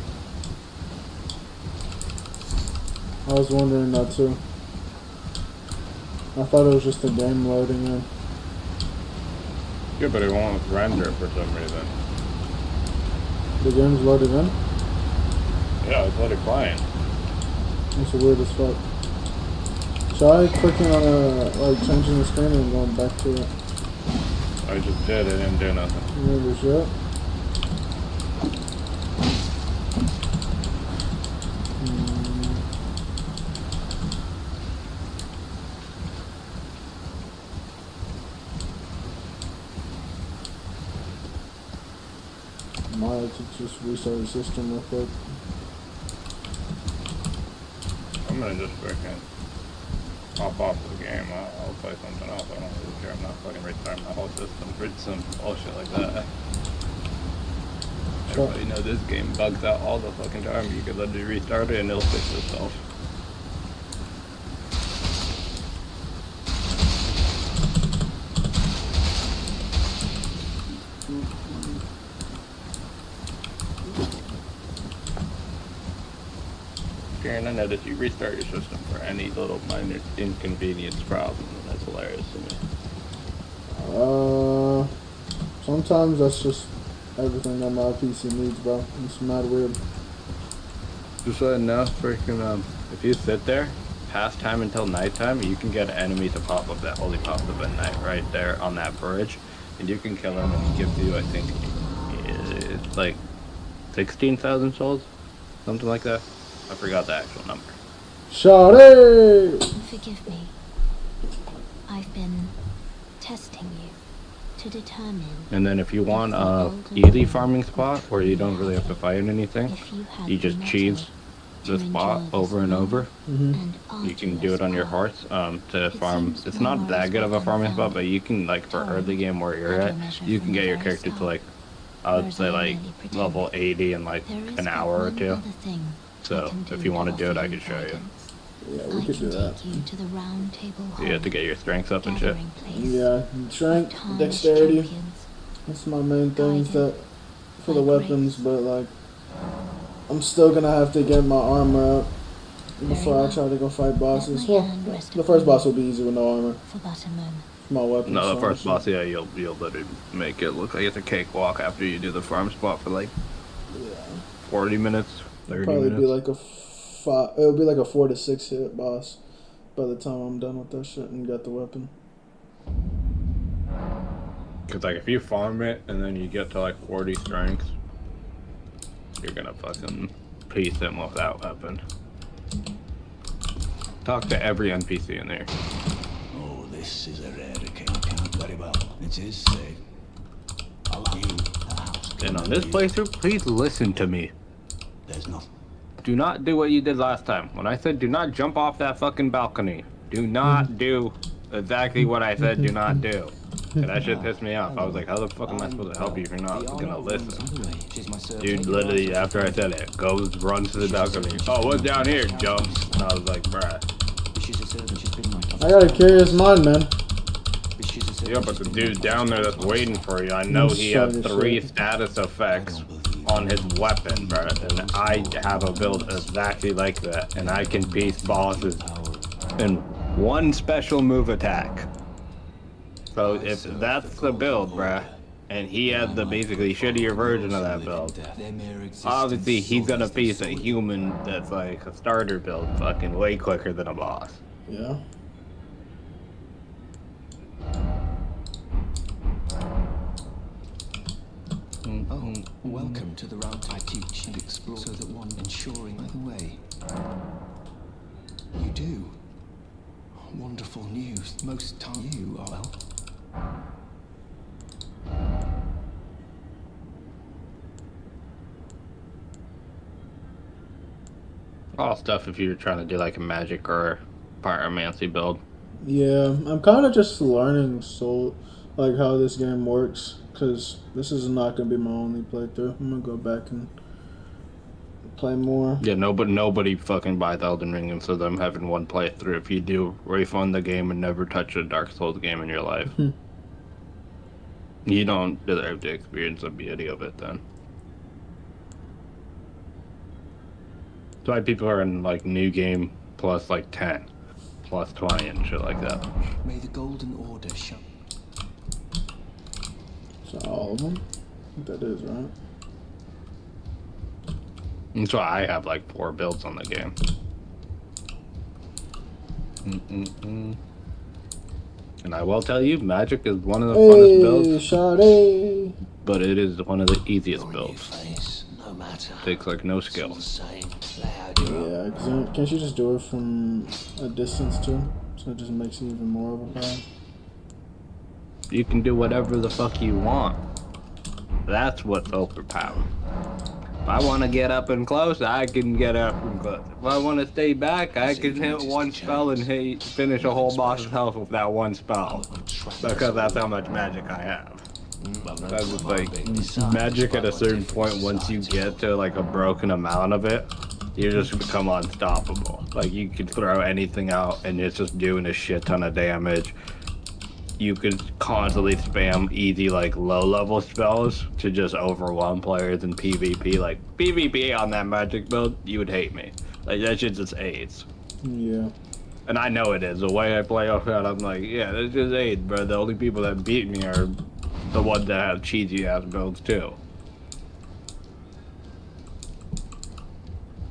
I was wondering that too. I thought it was just the game loading in. Yeah, but it won't render for some reason. The game's loaded in? Yeah, it's already playing. That's weird as fuck. Try clicking on like changing the screen and going back to it. I just did, it didn't do nothing. Maybe shit. Might have to just restart the system real quick. I'm gonna just freaking hop off the game. I'll play something else. I don't really care. I'm not fucking restarting my whole system for some bullshit like that. Sure. Everybody know this game bugs out all the fucking time. You could literally restart it and it'll fix itself. Karen, I know that you restart your system for any little minor inconvenience problem, and that's hilarious to me. Sometimes that's just everything that my PC needs, bro. It's mad weird. Just so I know, freaking, if you sit there, past time until nighttime, you can get an enemy to pop up that only pops up at night right there on that bridge. And you can kill him and he gives you, I think, it's like 16,000 souls? Something like that. I forgot the actual number. Shawty! Forgive me. I've been testing you to determine And then if you want a easy farming spot where you don't really have to fight anything, if you have you just the cheese mettle the to spot endure over this and over. long and You can do it on your arduous horse to It farm. seems It's not more that good of a is farming spot, found but you can, like, for torn early game where you're under at, measure you from can the get your very character to, start. like, I would Whereas say, I like, merely pretend. level 80 in, like, There is an but hour or one two. other thing So, I can if do you want to do it, offer I can show you. guidance. Yeah, I we could can do that. take you to the round table hall. You have to get your strengths up and shit. gathering place Yeah, strength, of timeless dexterity. champions. That's my main things Guided that for the by weapons, grace. but like I'm still gonna have to get my armor up before I well. try to go fight bosses. Let my Well, hand rest the upon first boss you. will be easy with no armor. For but a moment. My weapons. No, the so first shit. boss, yeah, you'll literally make it look like it's a cakewalk after you do the farm spot for, like, Yeah. 40 minutes, 30 Probably minutes. be like a five. It'll be like a 4 to 6 hit boss by the time I'm done with that shit and got the weapon. Because, like, if you farm it and then you get to, like, 40 strength, you're gonna fucking piece him with that weapon. Talk to every NPC in there. Oh, this is a rare account. Very well. It is safe. Allow you the house. And on this playthrough, please listen to me. There's nothing. Do not do what you did last time. When I said do not jump off that fucking balcony, do not do exactly what I said do not do. And that shit pissed me off. I was like, how the fuck am I supposed to help you if you're not gonna listen? Dude, literally, after I said it, goes, runs to the balcony. Oh, what's down here? Jumps. And I was like, bruh. I got a curious mind, man. Yeah, but the dude down there that's waiting for you, I know he has 3 status effects on his weapon, bro. And I have a build exactly like that. And I can piece bosses in 1 special move attack. So if that's the build, bruh, and he has the basically shittier version of that build, obviously he's gonna piece a human that's like a starter build fucking way quicker than a boss. Yeah. Oh, welcome to the round I teach and explore so that one ensuring by the way. You do. Wonderful news. Most time you are well. All stuff if you're trying to do like a magic or pyromancy build. Yeah, I'm kind of just learning like how this game works, because this is not gonna be my only playthrough. I'm gonna go back and play more. Yeah, nobody fucking buys Elden Ring instead of them having 1 playthrough. If you do, refund the game and never touch a Dark Souls game in your life. You don't deserve to experience the beauty of it then. That's why people are in like new game plus like 10, plus 20 and shit like that. May the golden order shine. So all of them? I think that is, right? That's why I have like 4 builds on the game. And I will tell you, magic is one of the funnest builds, Sade. but it is one of the easiest On builds. your face, no matter. Takes like no skill. All the same. Loud you up. Yeah, cause can't you just do it from a distance too? So it just makes it even more overpowered. You can do whatever the fuck you want. That's what's overpowered. If I want to get up and close, I can get up and close. If I want to stay back, I can hit 1 spell and finish a whole boss's health with that 1 spell. Because that's how much magic I have. That's just like, magic at a certain point, once you get to like a broken amount of it, you just become unstoppable. Like you could throw anything out and it's just doing a shit ton of damage. You could constantly spam easy, like, low-level spells to just overwhelm players in PvP. Like, PvP on that magic build, you would hate me. Like, that shit just aids. Yeah. And I know it is. The way I play off that, I'm like, yeah, this just aids, bro. The only people that beat me are the ones that have cheesy-ass builds, too.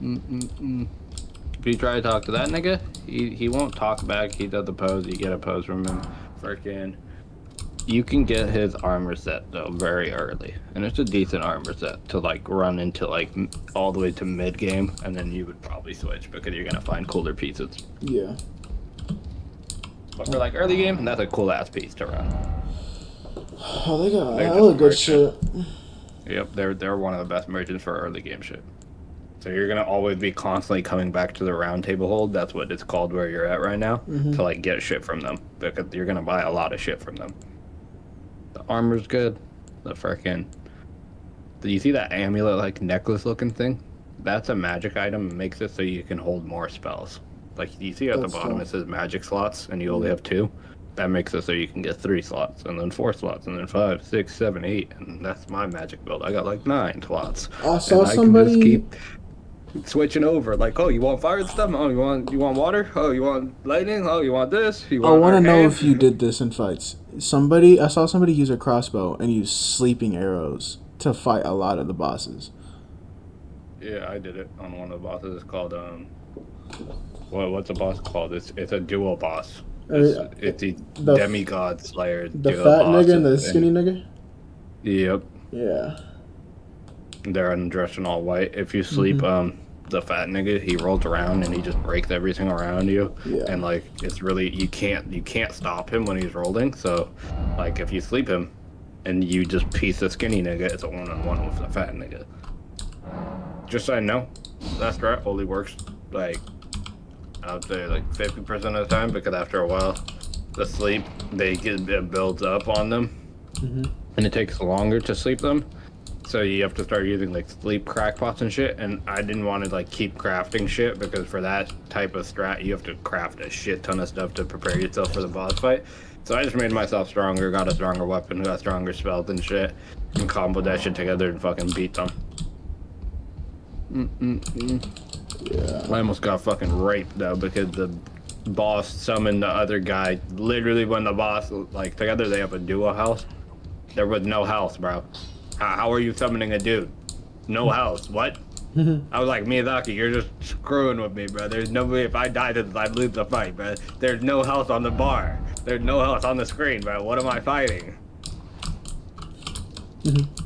If you try to talk to that nigga, he won't talk back. He does the pose. You get a pose from him. Freaking, you can get his armor set though very early, and it's a decent armor set to like run into like all the way to mid game, and then you would probably switch because you're gonna find cooler pieces. Yeah. But for like early game, that's a cool ass piece to run. Oh, they got hella good shit. Yep, they're one of the best merchants for early game shit. So you're gonna always be constantly coming back to the round table hold. That's what it's called where you're at right now, to like get shit from them, because you're gonna buy a lot of shit from them. The armor's good. The freaking, do you see that amulet like necklace looking thing? That's a magic item. It makes it so you can hold more spells. Like you see at the bottom it says magic slots, and you only have 2. That makes it so you can get 3 slots, and then 4 slots, and then 5, 6, 7, 8, and that's my magic build. I got like 9 slots. I saw and somebody. I can just keep switching over, like, oh, you want fire and stuff? Oh, you want water? Oh, you want lightning? Oh, you want this? You want I want to know arcane? if you did this in fights. I saw somebody use a crossbow and use sleeping arrows to fight a lot of the bosses. Yeah, I did it on one of the bosses. It's called what's the boss called? It's a dual boss. It's the the demigod slayer. The duo fat boss nigga and the and- skinny nigga? Yep. Yeah. They're undressed in all white. If you sleep, the fat nigga, he rolls around and he just breaks everything around you. Yeah. And like it's really you can't stop him when he's rolling. So like if you sleep him and you just piece the skinny nigga, it's a 1-on-1 with the fat nigga. Just so I know, that strat only works like I would say like 50% of the time because after a while the sleep it builds up on them. And it takes longer to sleep them. So you have to start using like sleep crackpots and shit, and I didn't want to like keep crafting shit because for that type of strat you have to craft a shit ton of stuff to prepare yourself for the boss fight. So I just made myself stronger, got a stronger weapon, got stronger spells and shit, and comboed that shit together and fucking beat them. Yeah. I almost got fucking raped though because the boss summoned the other guy literally when the boss like together they have a duo health. There was no health, bro. How are you summoning a dude? No health. What? I was like, Miyazaki, you're just screwing with me, bro. There's nobody. If I die, then I lose the fight, bro. There's no health on the bar. There's no health on the screen, bro. What am I fighting?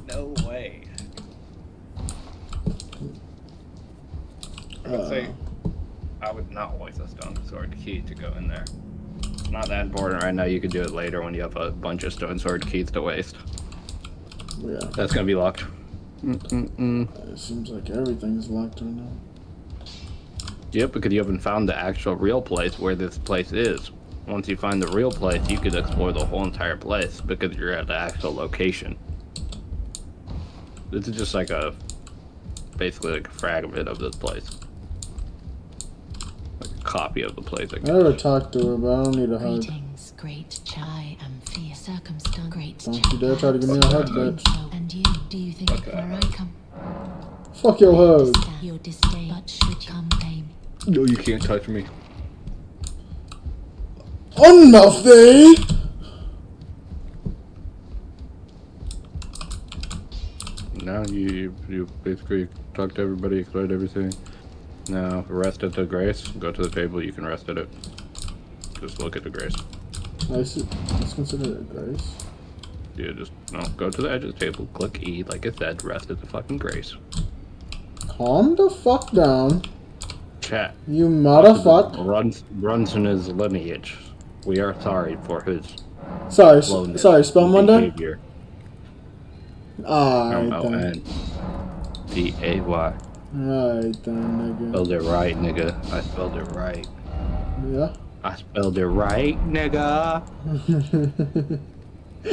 No way. I would say I would not waste a stone sword key to go in there. Not that important right now. You could do it later when you have a bunch of stone sword keys to waste. Yeah. That's gonna be locked. It seems like everything's locked right now. Yep, because you haven't found the actual real place where this place is. Once you find the real place, you could explore the whole entire place because you're at the actual location. This is just like basically like a fragment of this place. Like a copy of the place. I never talked to her, but I don't need a hug. Greetings, great chai and fear circumstance. Great Don't you dare try to give me a hug, bitch. And you, do you think where I come? Fuck your hug. Your disdain, but should come pay me. No, you can't touch me. Unhealthy! Now you basically talk to everybody, explain everything. Now rest at the grace. Go to the table. You can rest at it. Just look at the grace. Let's consider it grace. Yeah, just no. Go to the edge of the table. Click E, like it said. Rest at the fucking grace. Calm the fuck down. Chat. You motherfucker. Runs in his lineage. We are sorry for his Sorry, slowness sorry, spell Monday? behavior. Alright then. M-O-N-D-A-Y. Alright then, nigga. Spelled it right, nigga. I spelled it right. Yeah? I spelled it right, nigga.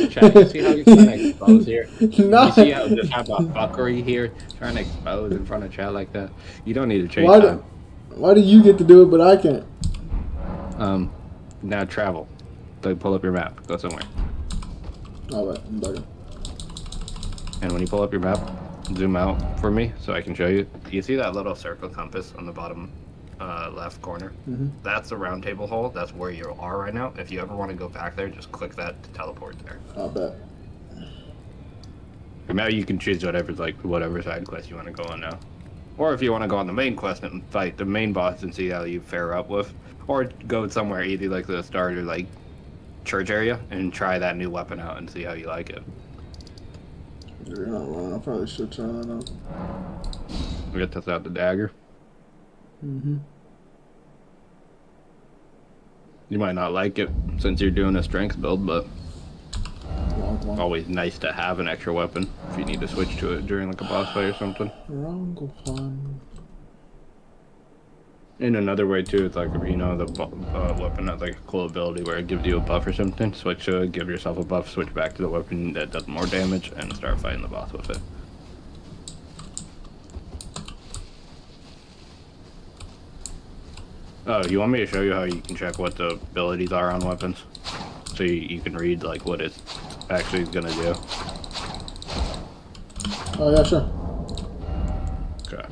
Chat, you see how you're trying to expose here? No. You see how this type of fuckery here? Trying to expose in front of chat like that? You don't need to change that. Why do you get to do it, but I can't? Now travel. Like, pull up your map. Go somewhere. Alright, I'm bugging. And when you pull up your map, zoom out for me so I can show you. You see that little circle compass on the bottom left corner? That's the round table hole. That's where you are right now. If you ever want to go back there, just click that to teleport there. I'll bet. And now you can choose whatever side quest you want to go on now. Or if you want to go on the main quest and fight the main boss and see how you fare up with. Or go somewhere easy like the starter like church area and try that new weapon out and see how you like it. You're not wrong. I probably should try that out. We got to test out the dagger. Mm-hmm. You might not like it since you're doing a strength build, but Wrong. always nice to have an extra weapon if you need to switch to it during like a boss fight or something. Wrong one. In another way too, it's like, you know, the weapon has like a cool ability where it gives you a buff or something. Switch to it, give yourself a buff, switch back to the weapon that does more damage, and start fighting the boss with it. Oh, you want me to show you how you can check what the abilities are on weapons? So you can read like what it's actually gonna do. Oh, yeah, sure. Okay.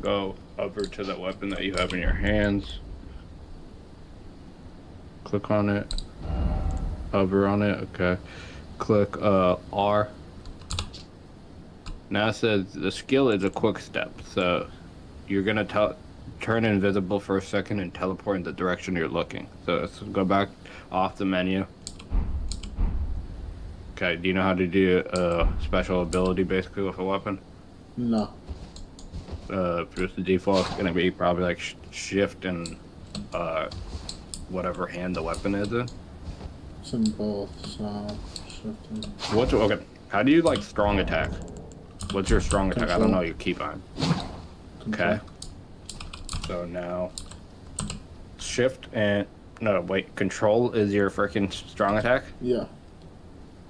Go over to the weapon that you have in your hands. Click on it. Hover on it. Okay. Click R. Now it says the skill is a quick step. So you're gonna turn invisible for a second and teleport in the direction you're looking. So let's go back off the menu. Okay, do you know how to do a special ability basically with a weapon? No. Just the default, it's gonna be probably like shift and whatever hand the weapon is in. It's in both, so shifting. What's okay? How do you like strong attack? What's your strong attack? I don't Control. know your keybind. Okay. So now shift and no wait, control is your freaking strong attack? Yeah.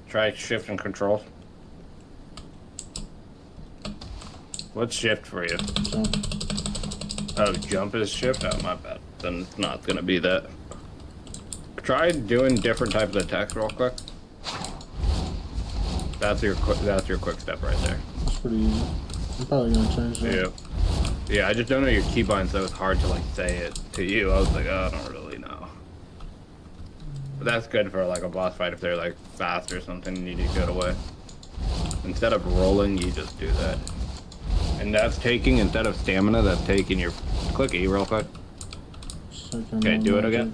Try shift and control. What's shift for you? Jump. Oh, jump is shift? Oh, my bad. Then it's not gonna be that. Try doing different types of attacks real quick. That's your quick step right there. It's pretty easy. I'm probably gonna change that. Yeah. Yeah, I just don't know your keybind, so it's hard to like say it to you. I was like, oh, I don't really know. But that's good for like a boss fight if they're like fast or something and you need to get away. Instead of rolling, you just do that. And that's taking, instead of stamina, that's taking your click E real quick. Second Okay, do it magic. again.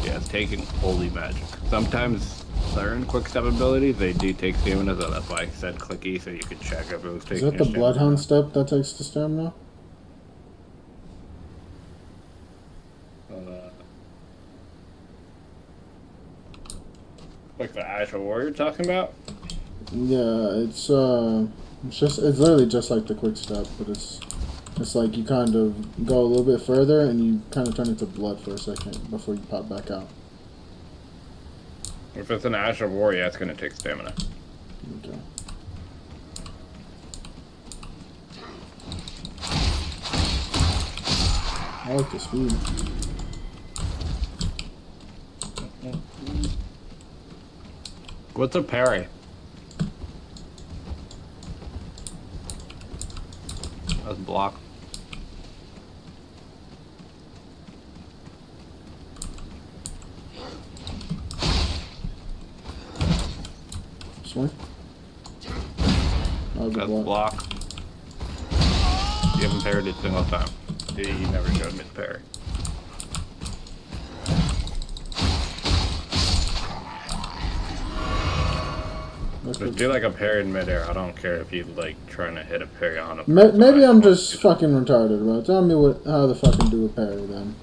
Yeah, it's taking holy magic. Sometimes certain quick step abilities, they do take stamina, so that's why I said click E so you could check if it was taking Is that your the stamina. Bloodhound step that takes the stamina? Like the actual warrior talking about? Yeah, it's literally just like the quick step, but it's like you kind of go a little bit further and you kind of turn into blood for a second before you pop back out. If it's an Asher warrior, it's gonna take stamina. Okay. I like the speed. What's a parry? That's block. Swing. That was a That's block. block. You haven't parried it a single time. You never showed me the parry. Just do like a parry in midair. I don't care if you like trying to hit a parry on a person. Maybe I'm just fucking retarded, bro. Tell me how the fucking do a parry then.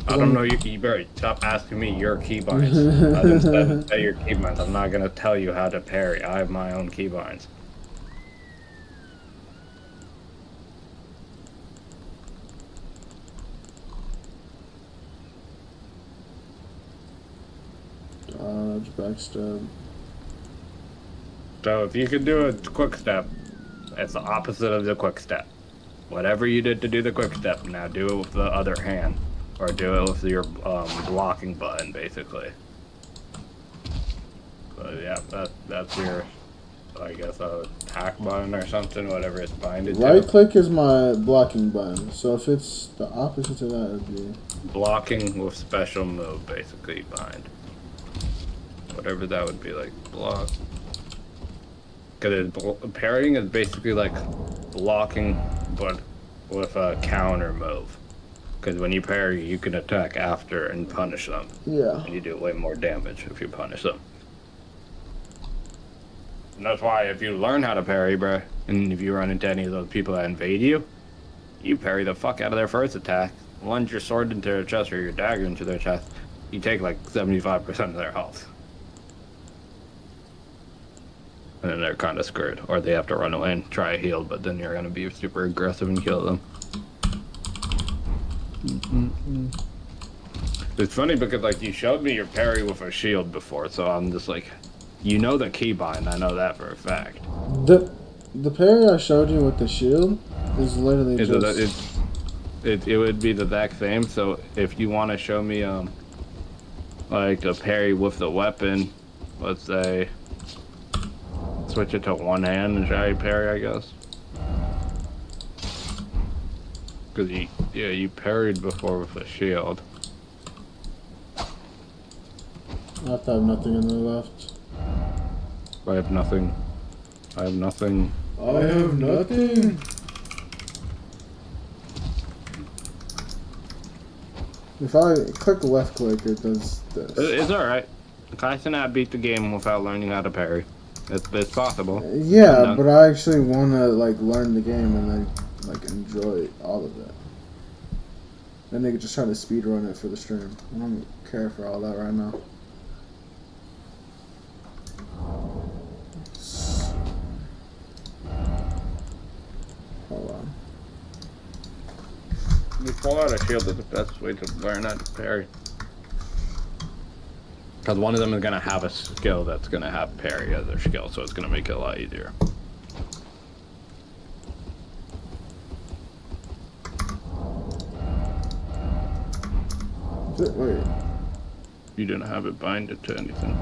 I don't know. You better stop asking me your keybinds. I didn't say your keybinds. I'm not gonna tell you how to parry. I have my own keybinds. Dodge, backstab. So if you could do a quick step, it's the opposite of the quick step. Whatever you did to do the quick step, now do it with the other hand. Or do it with your blocking button, basically. So yeah, that's your, I guess, attack button or something, whatever it's binded to. Right click is my blocking button, so if it's the opposite to that, it would be... Blocking with special move, basically, bind. Whatever that would be, like, block. Because parrying is basically like blocking, but with a counter move. Because when you parry, you can attack after and punish them. Yeah. And you do way more damage if you punish them. And that's why if you learn how to parry, bruh, and if you run into any of those people that invade you, you parry the fuck out of their first attack, lunge your sword into their chest or your dagger into their chest, you take like 75% of their health. And then they're kind of screwed. Or they have to run away and try to heal, but then you're going to be super aggressive and kill them. It's funny because, like, you showed me your parry with a shield before, so I'm just like, you know the keybind, I know that for a fact. The parry I showed you with the shield is literally It would be the exact same, so if you want to show me, like, a parry with the weapon, let's say... Switch it to one hand and try parry, I guess. Because you parried before with a shield. I have to have nothing in the left. I have nothing. I have nothing. I have nothing. If I click left click, it does this. It's alright. Kai Cenat beat the game without learning how to parry. It's possible. Yeah, but I actually want to like learn the game and then like enjoy all of it. That nigga just trying to speed run it for the stream. I don't care for all that right now. Hold on. You pull out a shield is the best way to learn how to parry. Because one of them is going to have a skill that's going to have parry as their skill, so it's going to make it a lot easier. Wait. You didn't have it binded to anything.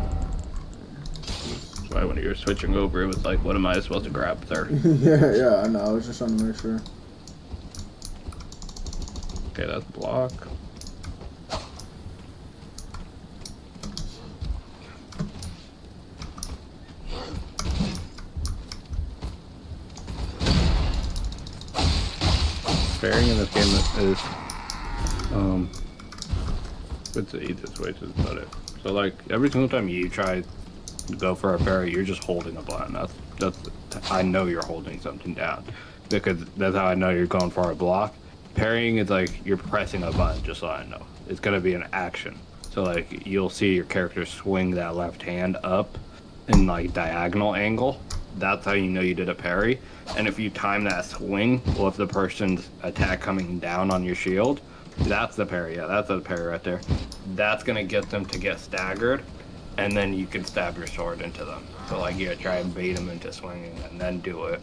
That's why when you were switching over, it was like, what am I supposed to grab there? yeah, I know. I was just trying to make sure. Okay, that's block. Parrying in this game is it's the easiest way to put it. So like every single time you try to go for a parry, you're just holding a button. That's I know you're holding something down because that's how I know you're going for a block. Parrying is like you're pressing a button, just so I know. It's gonna be an action. So like you'll see your character swing that left hand up in like diagonal angle. That's how you know you did a parry. And if you time that swing with the person's attack coming down on your shield, that's the parry. Yeah, that's the parry right there. That's gonna get them to get staggered, and then you can stab your sword into them. So like you try and bait them into swinging and then do it.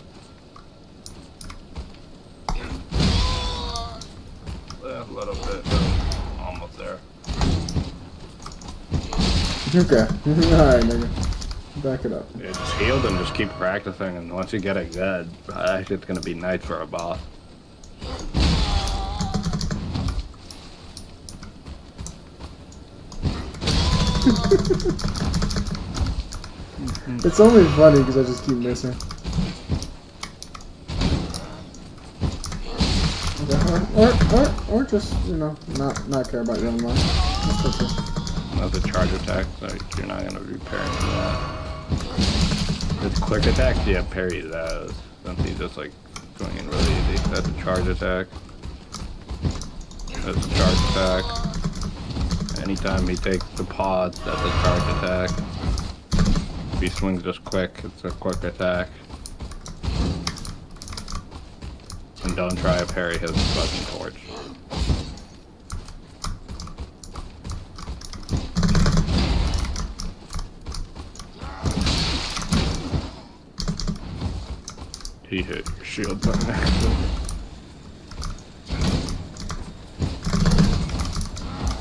A little bit, but almost there. Okay. Alright, nigga. Back it up. Yeah, just heal and just keep practicing, and once you get it good, actually it's gonna be nice for a boss. It's only funny because I just keep missing. Or just, you know, not care about your own life. That's okay. That's a charge attack, so you're not gonna be parrying that. It's quick attacks, yeah, parry those. Since he's just like swinging really easy. That's a charge attack. That's a charge attack. Anytime he takes the pods, that's a charge attack. If he swings just quick, it's a quick attack. And don't try to parry his fucking torch. He hit your shield button accident.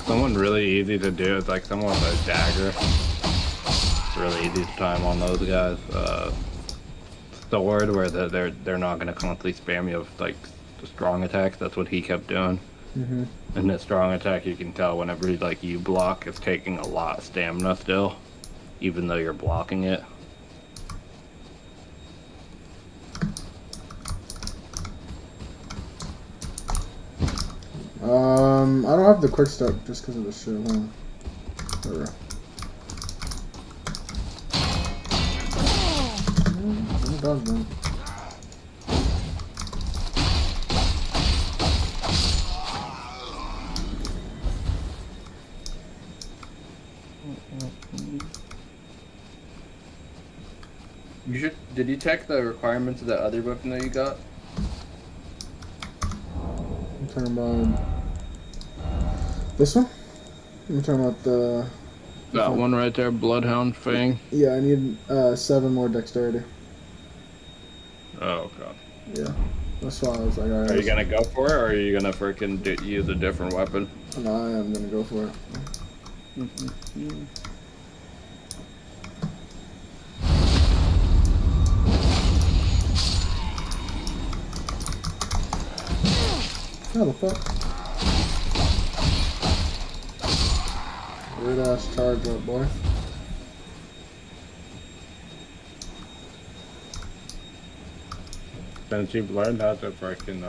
Someone really easy to do is like someone with a dagger. It's really easy to time on those guys. Sword where they're not gonna constantly spam you with like the strong attacks. That's what he kept doing. Mm-hmm. And that strong attack, you can tell whenever like you block, it's taking a lot of stamina still, even though you're blocking it. I don't have the quick step just because of the shit. Hold on. There we go. It does, man. Did you check the requirements of the other weapon that you got? I'm talking about this one? I'm talking about the... That one right there, Bloodhound Fang. Yeah, I need 7 more dexterity. Oh, God. Yeah. That's why I was like, alright. Are you gonna go for it, or are you gonna freaking use a different weapon? No, I am gonna go for it. How the fuck? Weird ass charge up, boy. Since you've learned how to freaking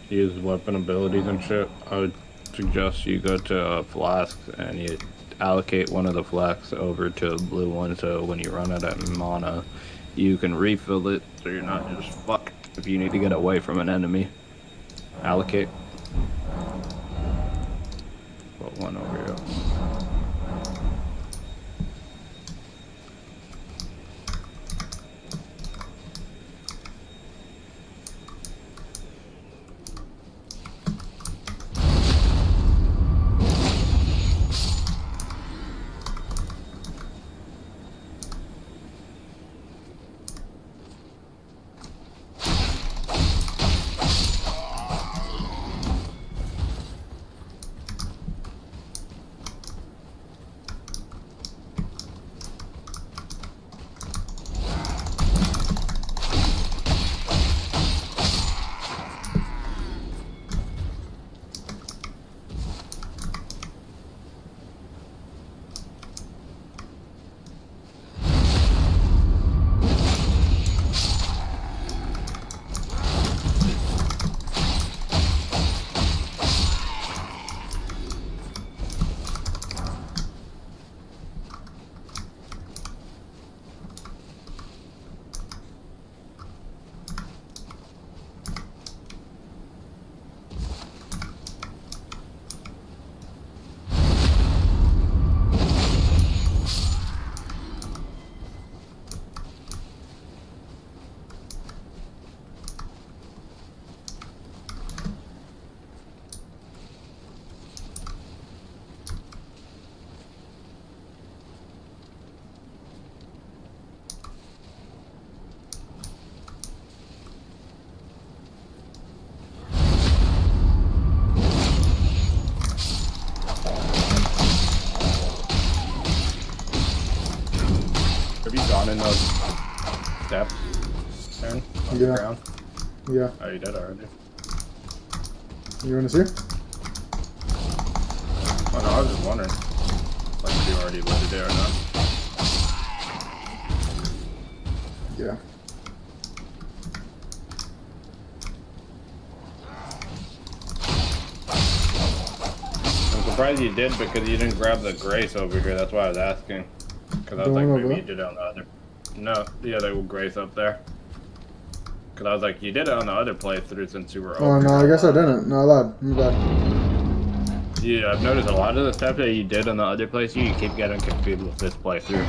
use weapon abilities and shit, I would suggest you go to flasks and you allocate one of the flasks over to a blue one, so when you run out of mana, you can refill it, so you're not just fucked if you need to get away from an enemy. Allocate. Put one over here. Have you gone in those steps, Aaron? On the ground? Yeah. Oh, you did already. You want to see? Oh no, I was just wondering. Like, if you already looted it or not. Yeah. I'm surprised you did because you didn't grab the grace over here. That's why I was asking. Because I was like, maybe you did it on the other. No, the other grace up there. Because I was like, you did it on the other playthrough since you were over. Oh no, I guess I didn't. No, I lied. I'm bad. Yeah, I've noticed a lot of the stuff that you did on the other playthrough, you keep getting confused with this playthrough.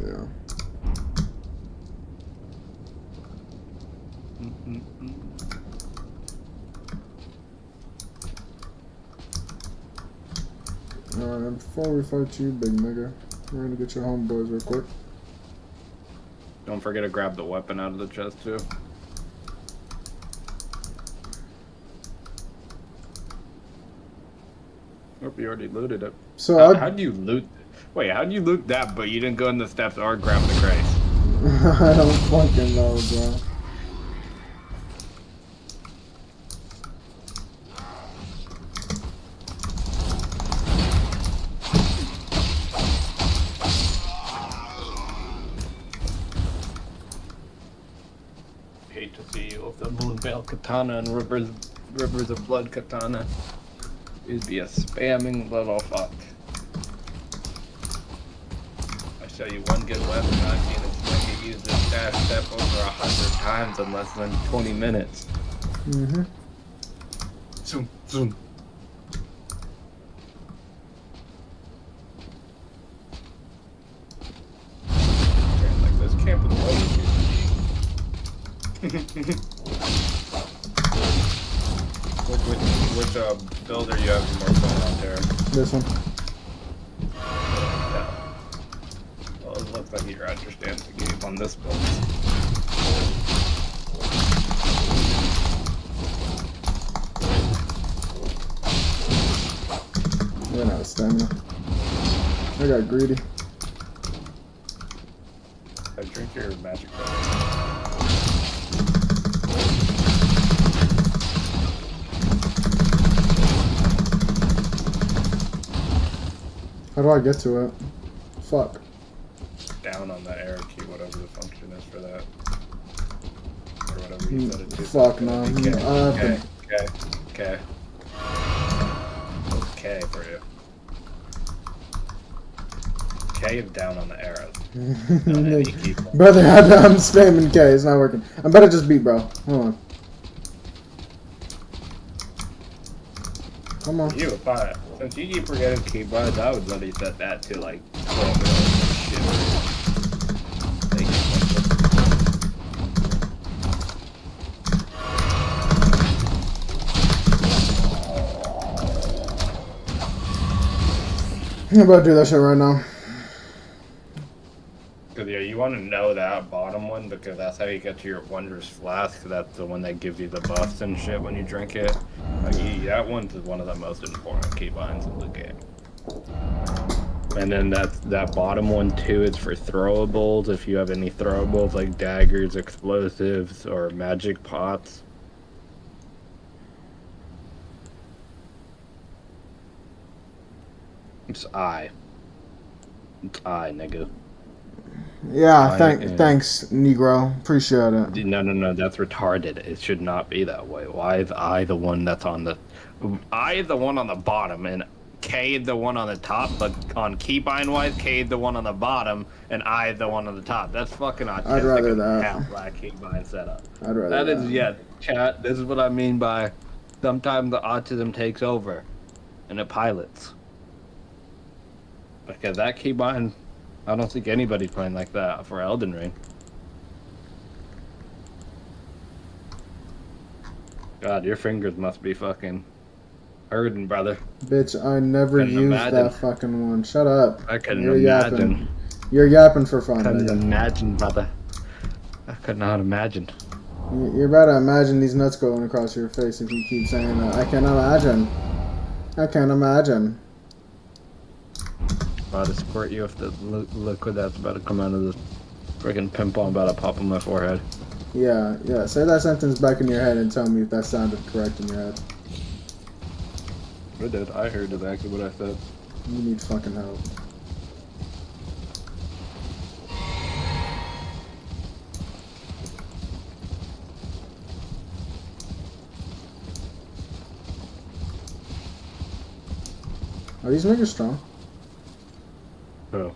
Yeah. Alright, before we fight you, big nigga, we're gonna get your homeboys real quick. Don't forget to grab the weapon out of the chest too. Hope you already looted it. So how'd you loot? Wait, how'd you loot that, but you didn't go in the steps or grab the grace? I don't fucking know, bro. Hate to see you with the Blue Veil Katana and Rivers of Blood Katana. You'd be a spamming little fuck. I show you one good weapon, I've seen this nigga use this dash step over 100 times in less than 20 minutes. Mm-hmm. Zoom, zoom. Like this camp with which builder you have more fun out there? This one. Yeah. Well, it looks like you understand the game on this build. Ran out of stamina. I got greedy. I drink your magic water. How do I get to it? Fuck. Down on the arrow key, whatever the function is for that. Or whatever you set it to. Fuck no. Okay. Okay. Okay. K for you. K is down on the arrows. Brother, I'm spamming K. It's not working. I better just beat, bro. Hold on. Come on. You, fine. Since you keep forgetting keyboards, I would let you set that to like 12 shit. I'm about to do that shit right now. Cause yeah, you want to know that bottom one because that's how you get to your Wondrous Flask. That's the one that gives you the buffs and shit when you drink it. Like, that one's one of the most important keybinds in the game. And then that bottom one too is for throwables. If you have any throwables like daggers, explosives, or magic pots. It's I. It's I, nigga. Yeah, thanks, Negro. Appreciate it. No, that's retarded. It should not be that way. Why is I the one that's on the... I is the one on the bottom, and K is the one on the top, but on keybind-wise, K is the one on the bottom, and I is the one on the top. That's fucking autistic. I'd rather that. Black keybind setup. I'd rather that. That is, yeah, chat, this is what I mean by sometimes the autism takes over, and it pilots. Because that keybind... I don't think anybody's playing like that for Elden Ring. God, your fingers must be fucking hurting, brother. Bitch, I never used that fucking one. Shut up. I couldn't imagine. Yapping. You're yapping for fun. I couldn't imagine, brother. I could not imagine. You're about to imagine these nuts going across your face if you keep saying that. I can't imagine. I can't imagine. About to squirt you with the liquid that's about to come out of this freaking pimple I'm about to pop on my forehead. Yeah. Say that sentence back in your head and tell me if that sounded correct in your head. I did. I heard exactly what I said. You need fucking help. Are these niggas strong? Who?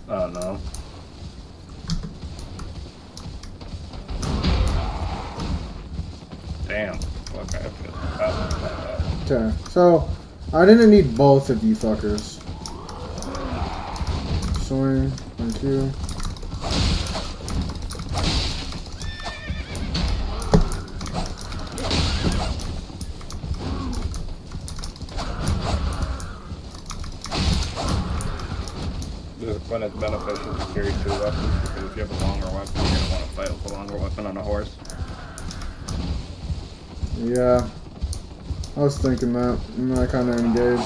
I don't know. Damn. Okay. Okay, so I didn't need both of you fuckers. Swing, 1, 2. When it's beneficial to carry 2 weapons, because if you have a longer weapon, you're gonna want to fight with a longer weapon on a horse. Yeah, I was thinking that. I'm not kind of engaged.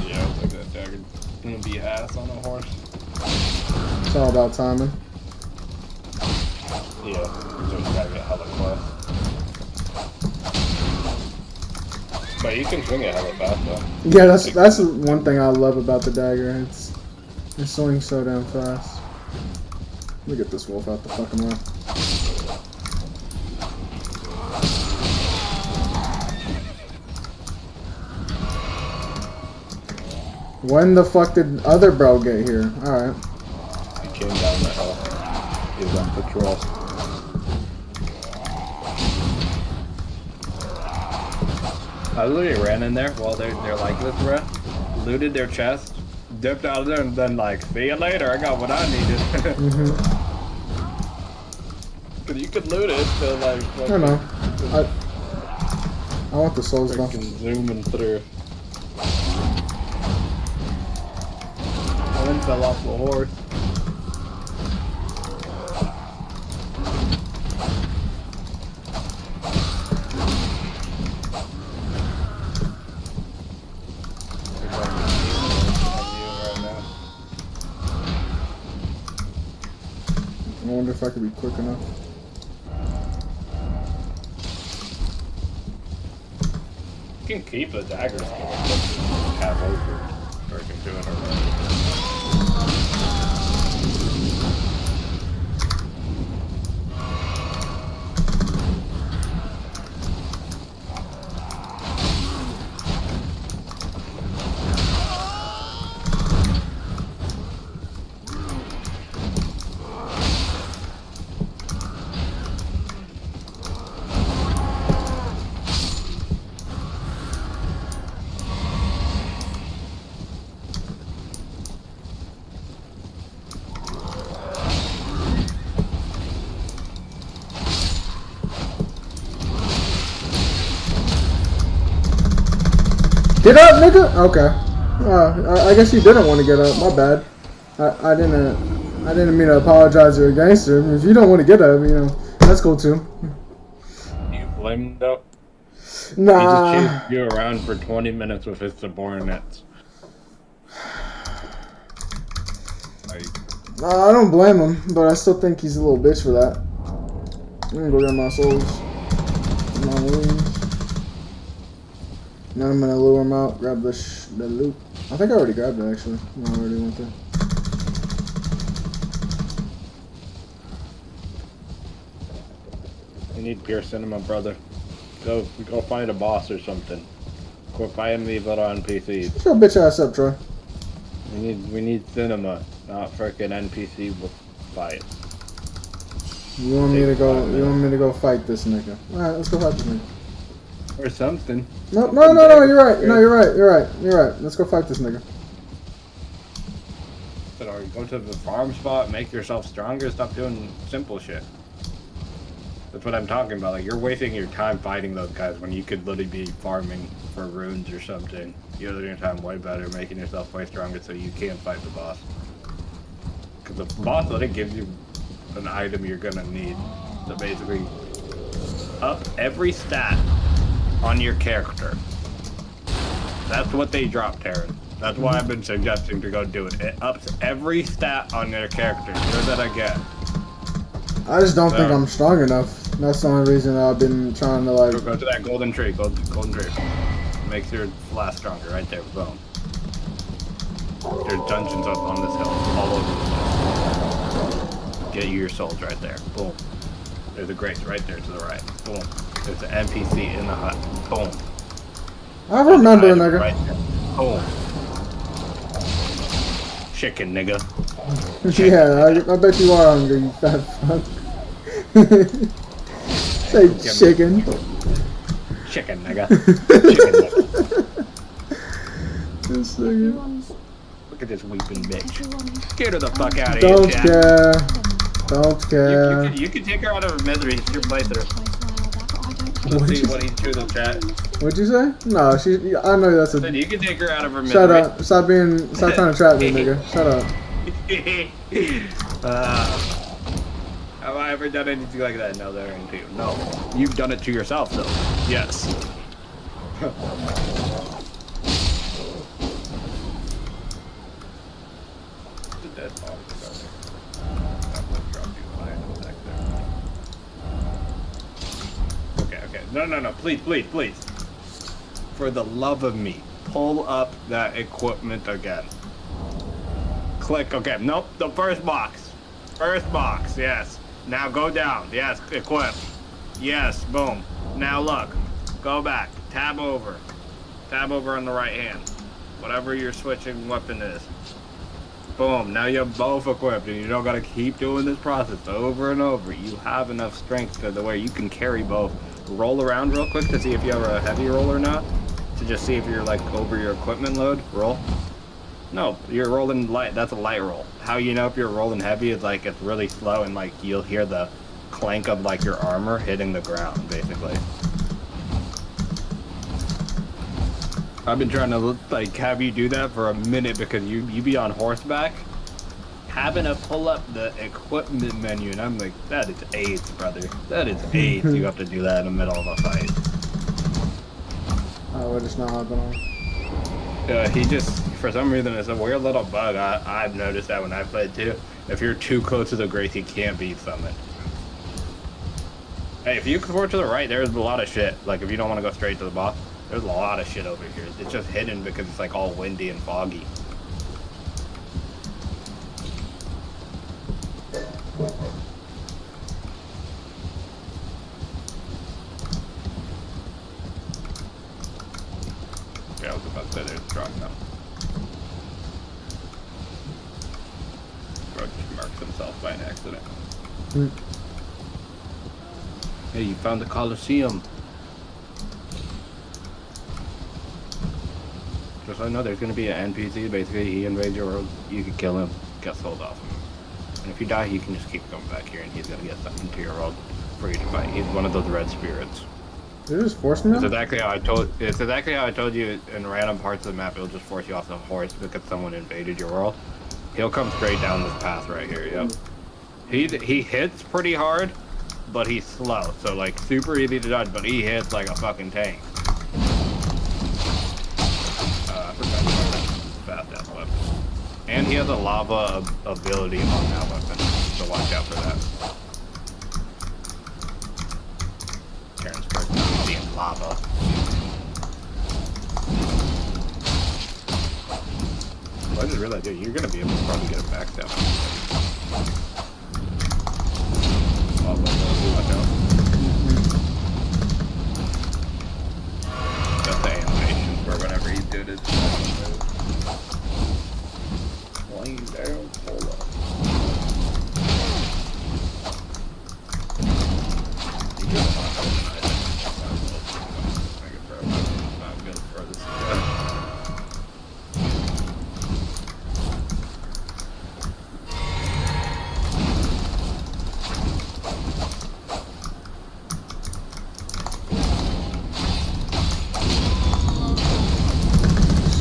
Yeah, I was like that dagger's gonna be ass on a horse. It's all about timing. Yeah, you just gotta get hella close. But you can swing it hella fast though. Yeah, that's one thing I love about the dagger. It swings so damn fast. Let me get this wolf out the fucking way. When the fuck did other bro get here? Alright. He came down the hill. He was on patrol. I literally ran in there while they're like this, bruh. Looted their chest, dipped out of there, and then like, see you later, I got what I needed. Cause you could loot it, so like... I don't know. I want the souls though. Zooming through. I then fell off the horse. I wonder if I could be quick enough. You can keep the daggers half over, or you can do it already. Get up, nigga. Okay. I guess you didn't want to get up. My bad. I didn't mean to apologize to a gangster. If you don't want to get up, you know, that's cool too. Do you blame him though? Nah. He just chased you around for 20 minutes with his subordinates. Like, I don't blame him, but I still think he's a little bitch for that. I'm gonna go get my souls. My wings. Now I'm gonna lure him out, grab the loot. I think I already grabbed it actually. No, I already went there. you need pure cinema, brother. Go find a boss or something. Quit fighting these little NPCs. Shut your bitch ass up, Troy. We need cinema, not frickin' NPC with fights. You want me to go? You want me to go fight this nigga? All right, let's go fight this nigga. Or something. No, you're right. No, you're right. Let's go fight this nigga. Or go to the farm spot, make yourself stronger, stop doing simple shit. That's what I'm talking about. Like, you're wasting your time fighting those guys when you could literally be farming for runes or something. You're doing your time way better, making yourself way stronger so you can fight the boss. Because the boss literally gives you an item you're gonna need to basically up every stat on your character. That's what they drop, Taryn. That's why I've been suggesting to go do it. It ups every stat on their character. Sure that I get. I just don't think I'm strong enough. That's the only reason I've been trying to like. Go to that golden tree. Golden tree. Makes your flask stronger right there. Boom. There's dungeons up on this hill, all over the place. Get you your souls right there. Boom. There's a grate right there to the right. Boom. There's an NPC in the hut. Boom. I remember, nigga. Right there. Boom. Chicken, nigga. Yeah, I bet you are hungry, you fat fuck. Say chicken. Chicken, nigga. Chicken, nigga. This nigga. Look at this weeping bitch. Get her the fuck out of Don't here, care. Don't care. You can take her out of her misery. It's your playthrough. Let's see what he's doing in the chat. What'd you say? No, she. I know that's a. You can take her out of her misery. Shut up. Stop trying to trap me, nigga. Shut up. Have I ever done anything like that? No, there ain't you. No. You've done it to yourself, though. Yes. The dead body. Okay. No. Please. For the love of me, pull up that equipment again. Click. Okay. Nope. The first box. Yes. Now go down. Yes. Equip. Yes. Boom. Now look. Go back. Tab over. Tab over on the right hand. Whatever your switching weapon is. Boom. Now you're both equipped, and you don't gotta keep doing this process over and over. You have enough strength to the way you can carry both. Roll around real quick to see if you have a heavy roll or not. To just see if you're like over your equipment load. Roll. No, you're rolling light. That's a light roll. How you know if you're rolling heavy is like it's really slow and like you'll hear the clank of like your armor hitting the ground, basically. I've been trying to like have you do that for a minute because you be on horseback, having to pull up the equipment menu, and I'm like, that is AIDS, brother. That is AIDS. You have to do that in the middle of a fight. Oh, we're just not hopping on. He just, for some reason, it's a weird little bug. I've noticed that when I played too. If you're too close to the grace, he can't be summoned. Hey, if you go to the right, there's a lot of shit. Like, if you don't want to go straight to the boss, there's a lot of shit over here. It's just hidden because it's like all windy and foggy. Yeah, I was about to say there's a truck now. Bro just marks himself by an accident. Hey, you found the Coliseum. Just so I know, there's gonna be an NPC. Basically, he invades your world. You can kill him, get sold off him. And if you die, you can just keep coming back here, and he's gonna get something to your world for you to fight. He's one of those red spirits. Did it just force me It's off? exactly how I told. It's exactly how I told you. In random parts of the map, it'll just force you off the horse because someone invaded your world. He'll come straight down this path right here. Yep. He hits pretty hard, but he's slow. So like super easy to dodge, but he hits like a fucking tank. I forgot about fast ass weapon. And he has a lava ability on that weapon, so watch out for that. Counterstrike-2 being lava. Well, I just realized, dude, you're gonna be able to probably get a backstab. Oh, watch out. That's the animation for whenever he did his move. Laying down, hold up.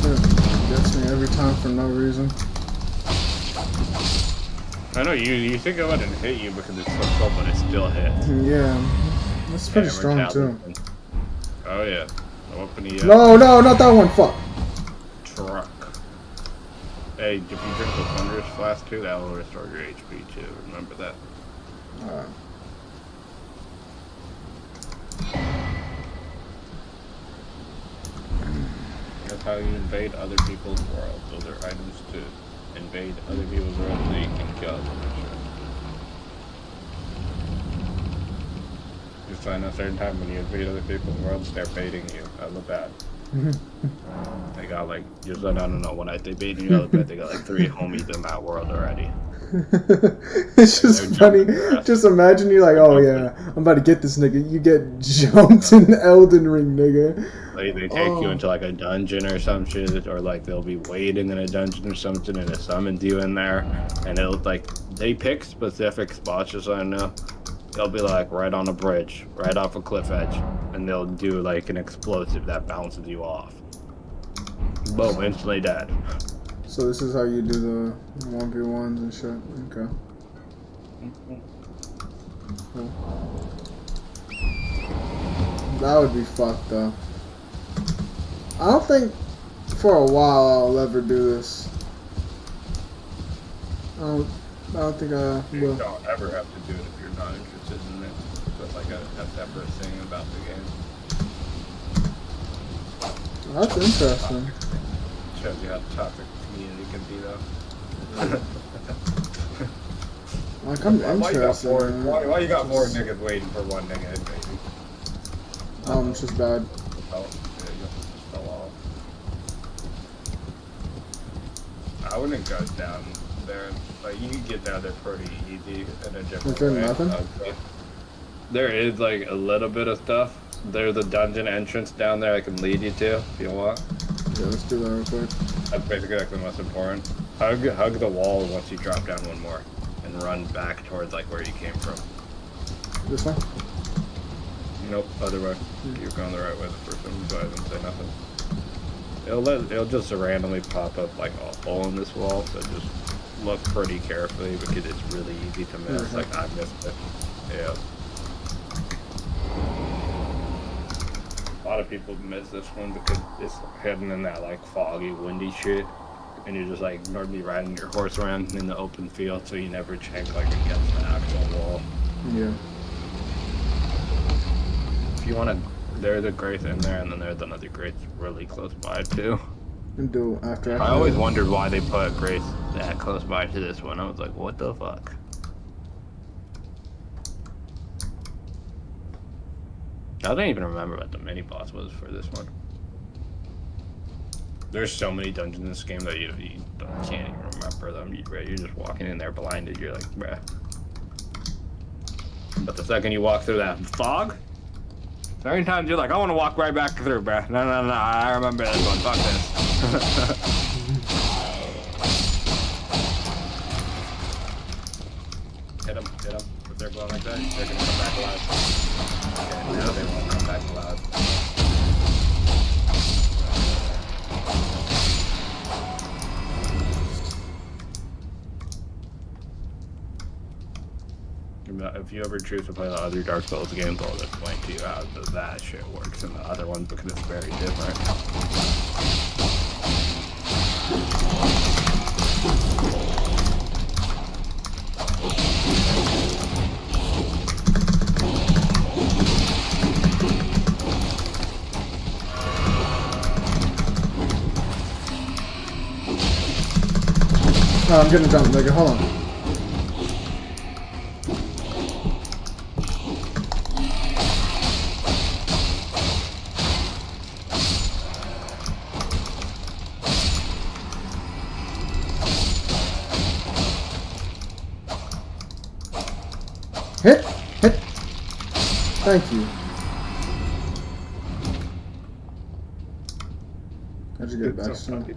Shit, gets me every time for no reason. I know you think I wouldn't hit you because it's so slow, but it still hits. Yeah, that's pretty Hammer strong too. talisman. Oh yeah. Open the No, not that one. Fuck. truck. Hey, if you drink the Thunderous Flask too, that will restore your HP too. Remember that. Alright. That's how you invade other people's worlds. Those are items to invade other people's worlds so you can kill them. Just find a certain time when you invade other people's worlds, they're baiting you. I love that. They got like, just I don't know, when they baiting you, I bet they got like 3 homies in that world already. It's just funny. Just imagine you're like, oh yeah, I'm about to get this nigga. You get jumped in Elden Ring, nigga. Like they take you into like a dungeon or some shit, or like they'll be waiting in a dungeon or something, and it summons you in there, and it'll like they pick specific spots, just so I know. They'll be like right on a bridge, right off a cliff edge, and they'll do like an explosive that bounces you off. Boom, instantly dead. So this is how you do the 1v1s and shit. Okay. Cool. That would be fucked though. I don't think for a while I'll ever do this. I don't think I You will. don't ever have to do it if you're not interested in it. But like a separate thing about the game. That's interesting. Shows you how toxic the community can be though. Like I'm interested. Why you got more niggas waiting for one nigga, baby? It's just bad. Oh, yeah, you just fell off. I wouldn't go down there. Like you can get down there pretty easy in a different Is there way. nothing? There is like a little bit of stuff. There's a dungeon entrance down there I can lead you to if you want. Yeah, let's do that real quick. That's basically like the most important. Hug the wall once you drop down one more, and run back towards like where you came from. This one? Nope, other way. You're going the right way the first time, so I didn't say nothing. It'll just randomly pop up like a hole in this wall, so just look pretty carefully because it's really easy to miss. Like I missed it. Yeah. A lot of people miss this one because it's hidden in that like foggy, windy shit, and you're just like normally riding your horse around in the open field, so you never check like against the actual wall. Yeah. If you want to, there's a grate in there, and then there's another grate really close by too. And do after. I always wondered why they put grates that close by to this one. I was like, what the fuck? I don't even remember what the mini boss was for this one. There's so many dungeons in this game that you can't even remember them. You're just walking in there blinded. You're like, bruh. But the second you walk through that fog, certain times you're like, I want to walk right back through, bruh. No, I remember this one. Fuck this. Hit him. they're going like that, they're gonna come back alive. Okay, now they won't come back alive. If you ever choose to play the other Dark Souls games, I'll explain to you how that shit works in the other ones because it's very different. Oh, I'm getting jumped, nigga. Hold on. Hit! Hit! Thank you. How'd you get back to me?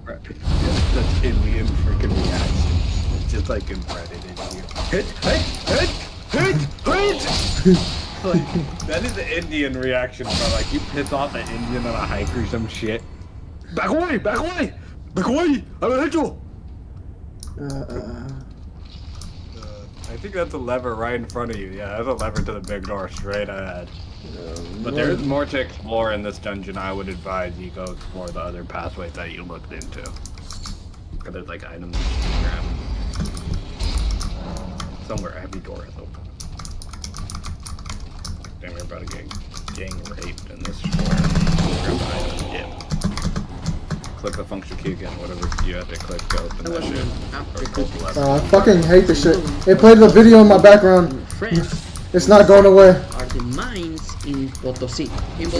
That's Indian freaking reaction. It's just like embedded in you. Hit! Hit! Hit! Hit! Hit! Like, that is the Indian reaction, bro. Like, you piss off an Indian on a hike or some shit. Back away! Back away! Back away! I will hit you! I think that's a lever right in front of you. Yeah, that's a lever to the big door straight ahead. But there's more to explore in this dungeon. I would advise you go explore the other pathways that you looked into. Because there's like items you can grab. Somewhere every door is open. Damn, we're about to get gang raped in this store. Grab the item, dip. Click the function key again, whatever you have to click to open that shit. Or pull the lever. I fucking hate this shit. It played the video in my background. It's not going away. Are the mines in Potosí.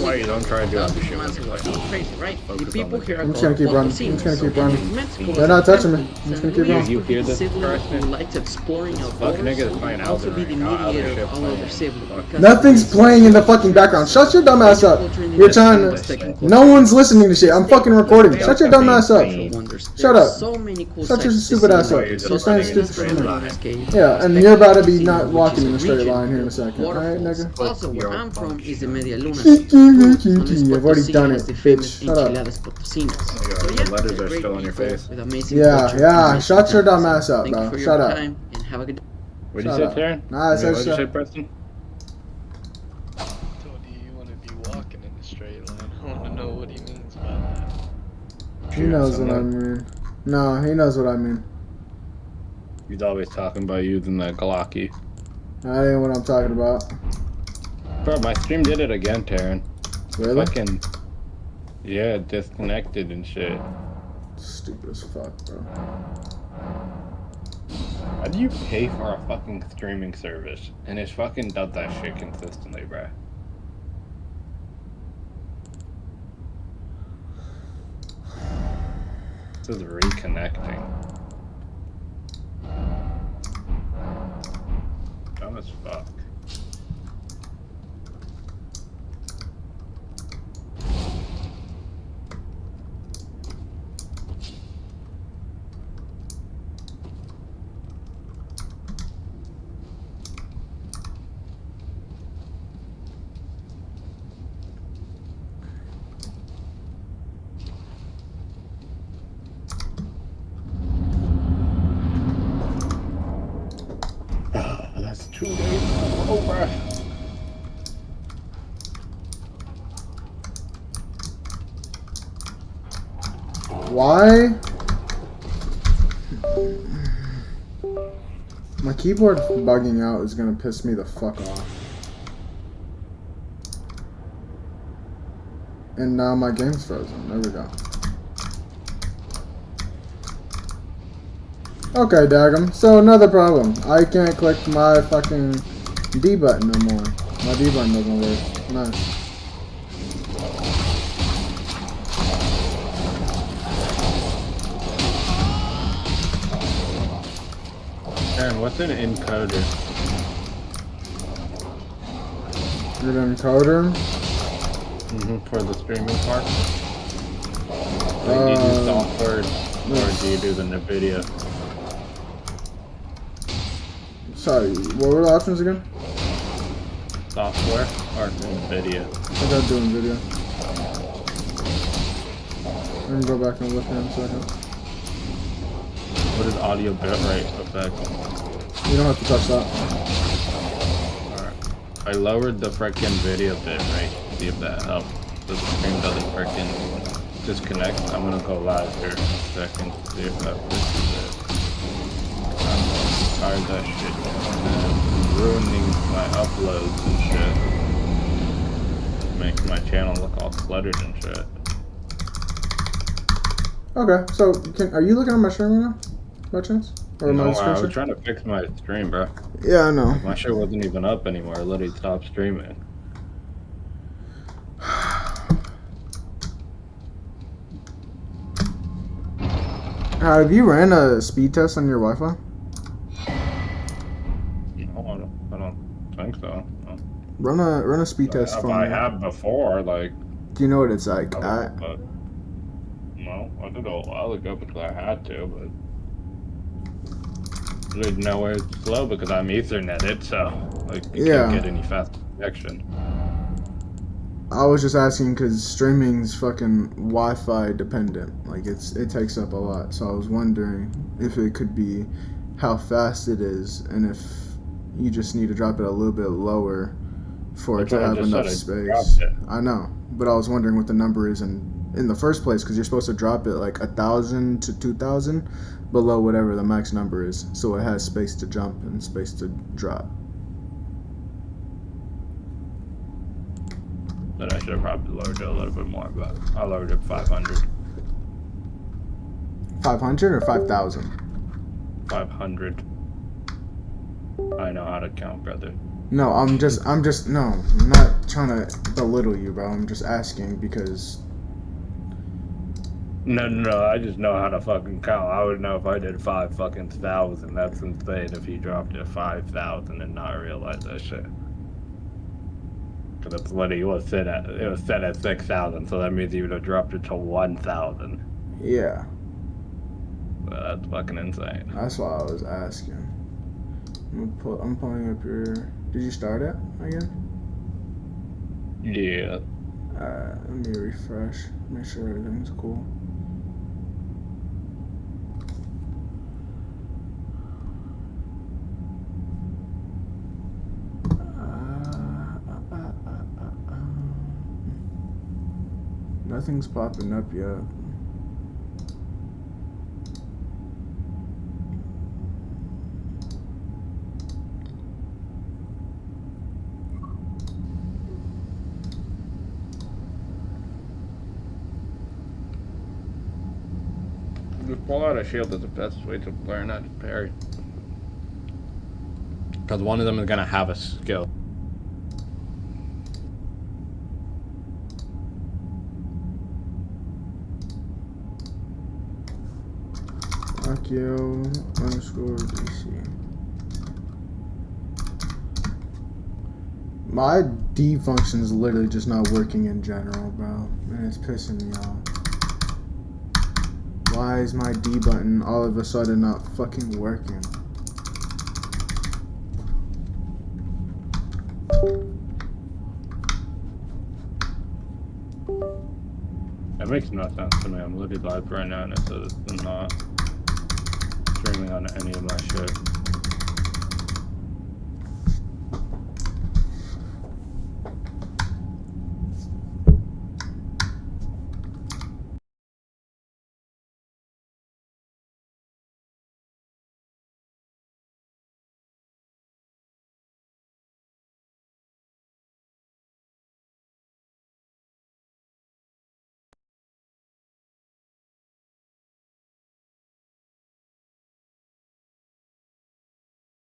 Why you don't try to do other shit Months when you ago. play? Crazy, right? The Focus people on the here are I'm just gonna keep running. I'm just gonna keep running. They're not touching me. I'm just gonna keep running. You hear this person? Who likes exploring Fuck niggas playing also be the Elden Ring, not other mediator shit of all playing. other siblings. Nothing's playing in the fucking background. Shut your dumb ass up. You're trying to. No one's listening to shit. I'm fucking recording. Shut your dumb ass up. Shut up. So many cool Shut your sights to stupid see ass up. in You're South saying America, stupid shit to me. Cave. Yeah, and you're about to be not Which walking is in a straight region line here in a with second. Alright, waterfalls. nigga? Also, where I'm from is the Media Luna. I've already done it, bitch. Shut up. The letters are still on your face. Yeah, shut your dumb ass up, bro. Shut up. And have a good What did you Shut say, up. Taryn? Nah, I said What did you shut say, up. Preston? I told you want to be walking in a straight line. I want to know what he means by that. He knows what I mean. No, he knows what I mean. He's always talking about using the Glocky. That ain't what I'm talking about. Bro, my stream did it again, Taryn. Really? Fucking, yeah, disconnected and shit. Stupid as fuck, bro. How do you pay for a fucking streaming service and it fucking does that shit consistently, bro? This is reconnecting. Dumb as fuck. That's 2 days over. Why? My keyboard bugging out is gonna piss me the fuck off. And now my game's frozen. There we go. Okay, daggum. So another problem. I can't click my fucking D button no more. My D button doesn't work. Nice. Aaron, what's an encoder? You're an encoder? For the streaming part? Like, do you do software or do you do the video? Sorry, what were the options again? Software or video? I got doing video. I can go back and look in a second. What is audio bitrate effect? You don't have to touch that. Alright. I lowered the frickin' video bitrate. See if that helps. The stream doesn't frickin' disconnect. I'm gonna go live here in a second. See if that fixes it. I'm tired of that shit. Ruining my uploads and shit. Making my channel look all cluttered and shit. Okay, so are you looking at my stream right now? By chance? Or No, my I screen was share? trying to fix my stream, bro. Yeah, I know. My shit wasn't even up anymore. I literally stopped streaming. Have you ran a speed test on your Wi-Fi? No, I don't think so. No. Run a speed test for I me. have before, like. Do you know what it's like? But no, I did a while ago because I had to, but there's nowhere it's slow because I'm Ethernetted, so like you Yeah. can't get any fast connection. I was just asking because streaming's fucking Wi-Fi dependent. Like it takes up a lot. So I was wondering if it could be how fast it is, and if you just need to drop it a little bit lower for it to have enough space. I know, but I was wondering what the number is in the first place, because you're supposed to drop it like 1,000 to 2,000 below whatever the max number is, so it has space to jump and space to drop. But I should have probably lowered it a little bit more, but I lowered it 500. 500 or 5,000? 500. I know how to count, brother. No, I'm not trying to belittle you, bro. I'm just asking because. No, I just know how to fucking count. I would know if I did 5,000. That's insane if he dropped it 5,000 and not realize that shit. Cause that's literally it was set at 6,000, so that means he would have dropped it to 1,000. Yeah. That's fucking insane. That's why I was asking. I'm pulling up your. Did you start it again? Yeah. Let me refresh. Make sure everything's cool. Nothing's popping up yet. Just pull out a shield is the best way to learn how to parry. Because one of them is gonna have a skill. Akio_DC. My D function is literally just not working in general, bro. And it's pissing me off. Why is my D button all of a sudden not fucking working? That makes no sense to me. I'm literally live right now and it says I'm not streaming on any of my shit.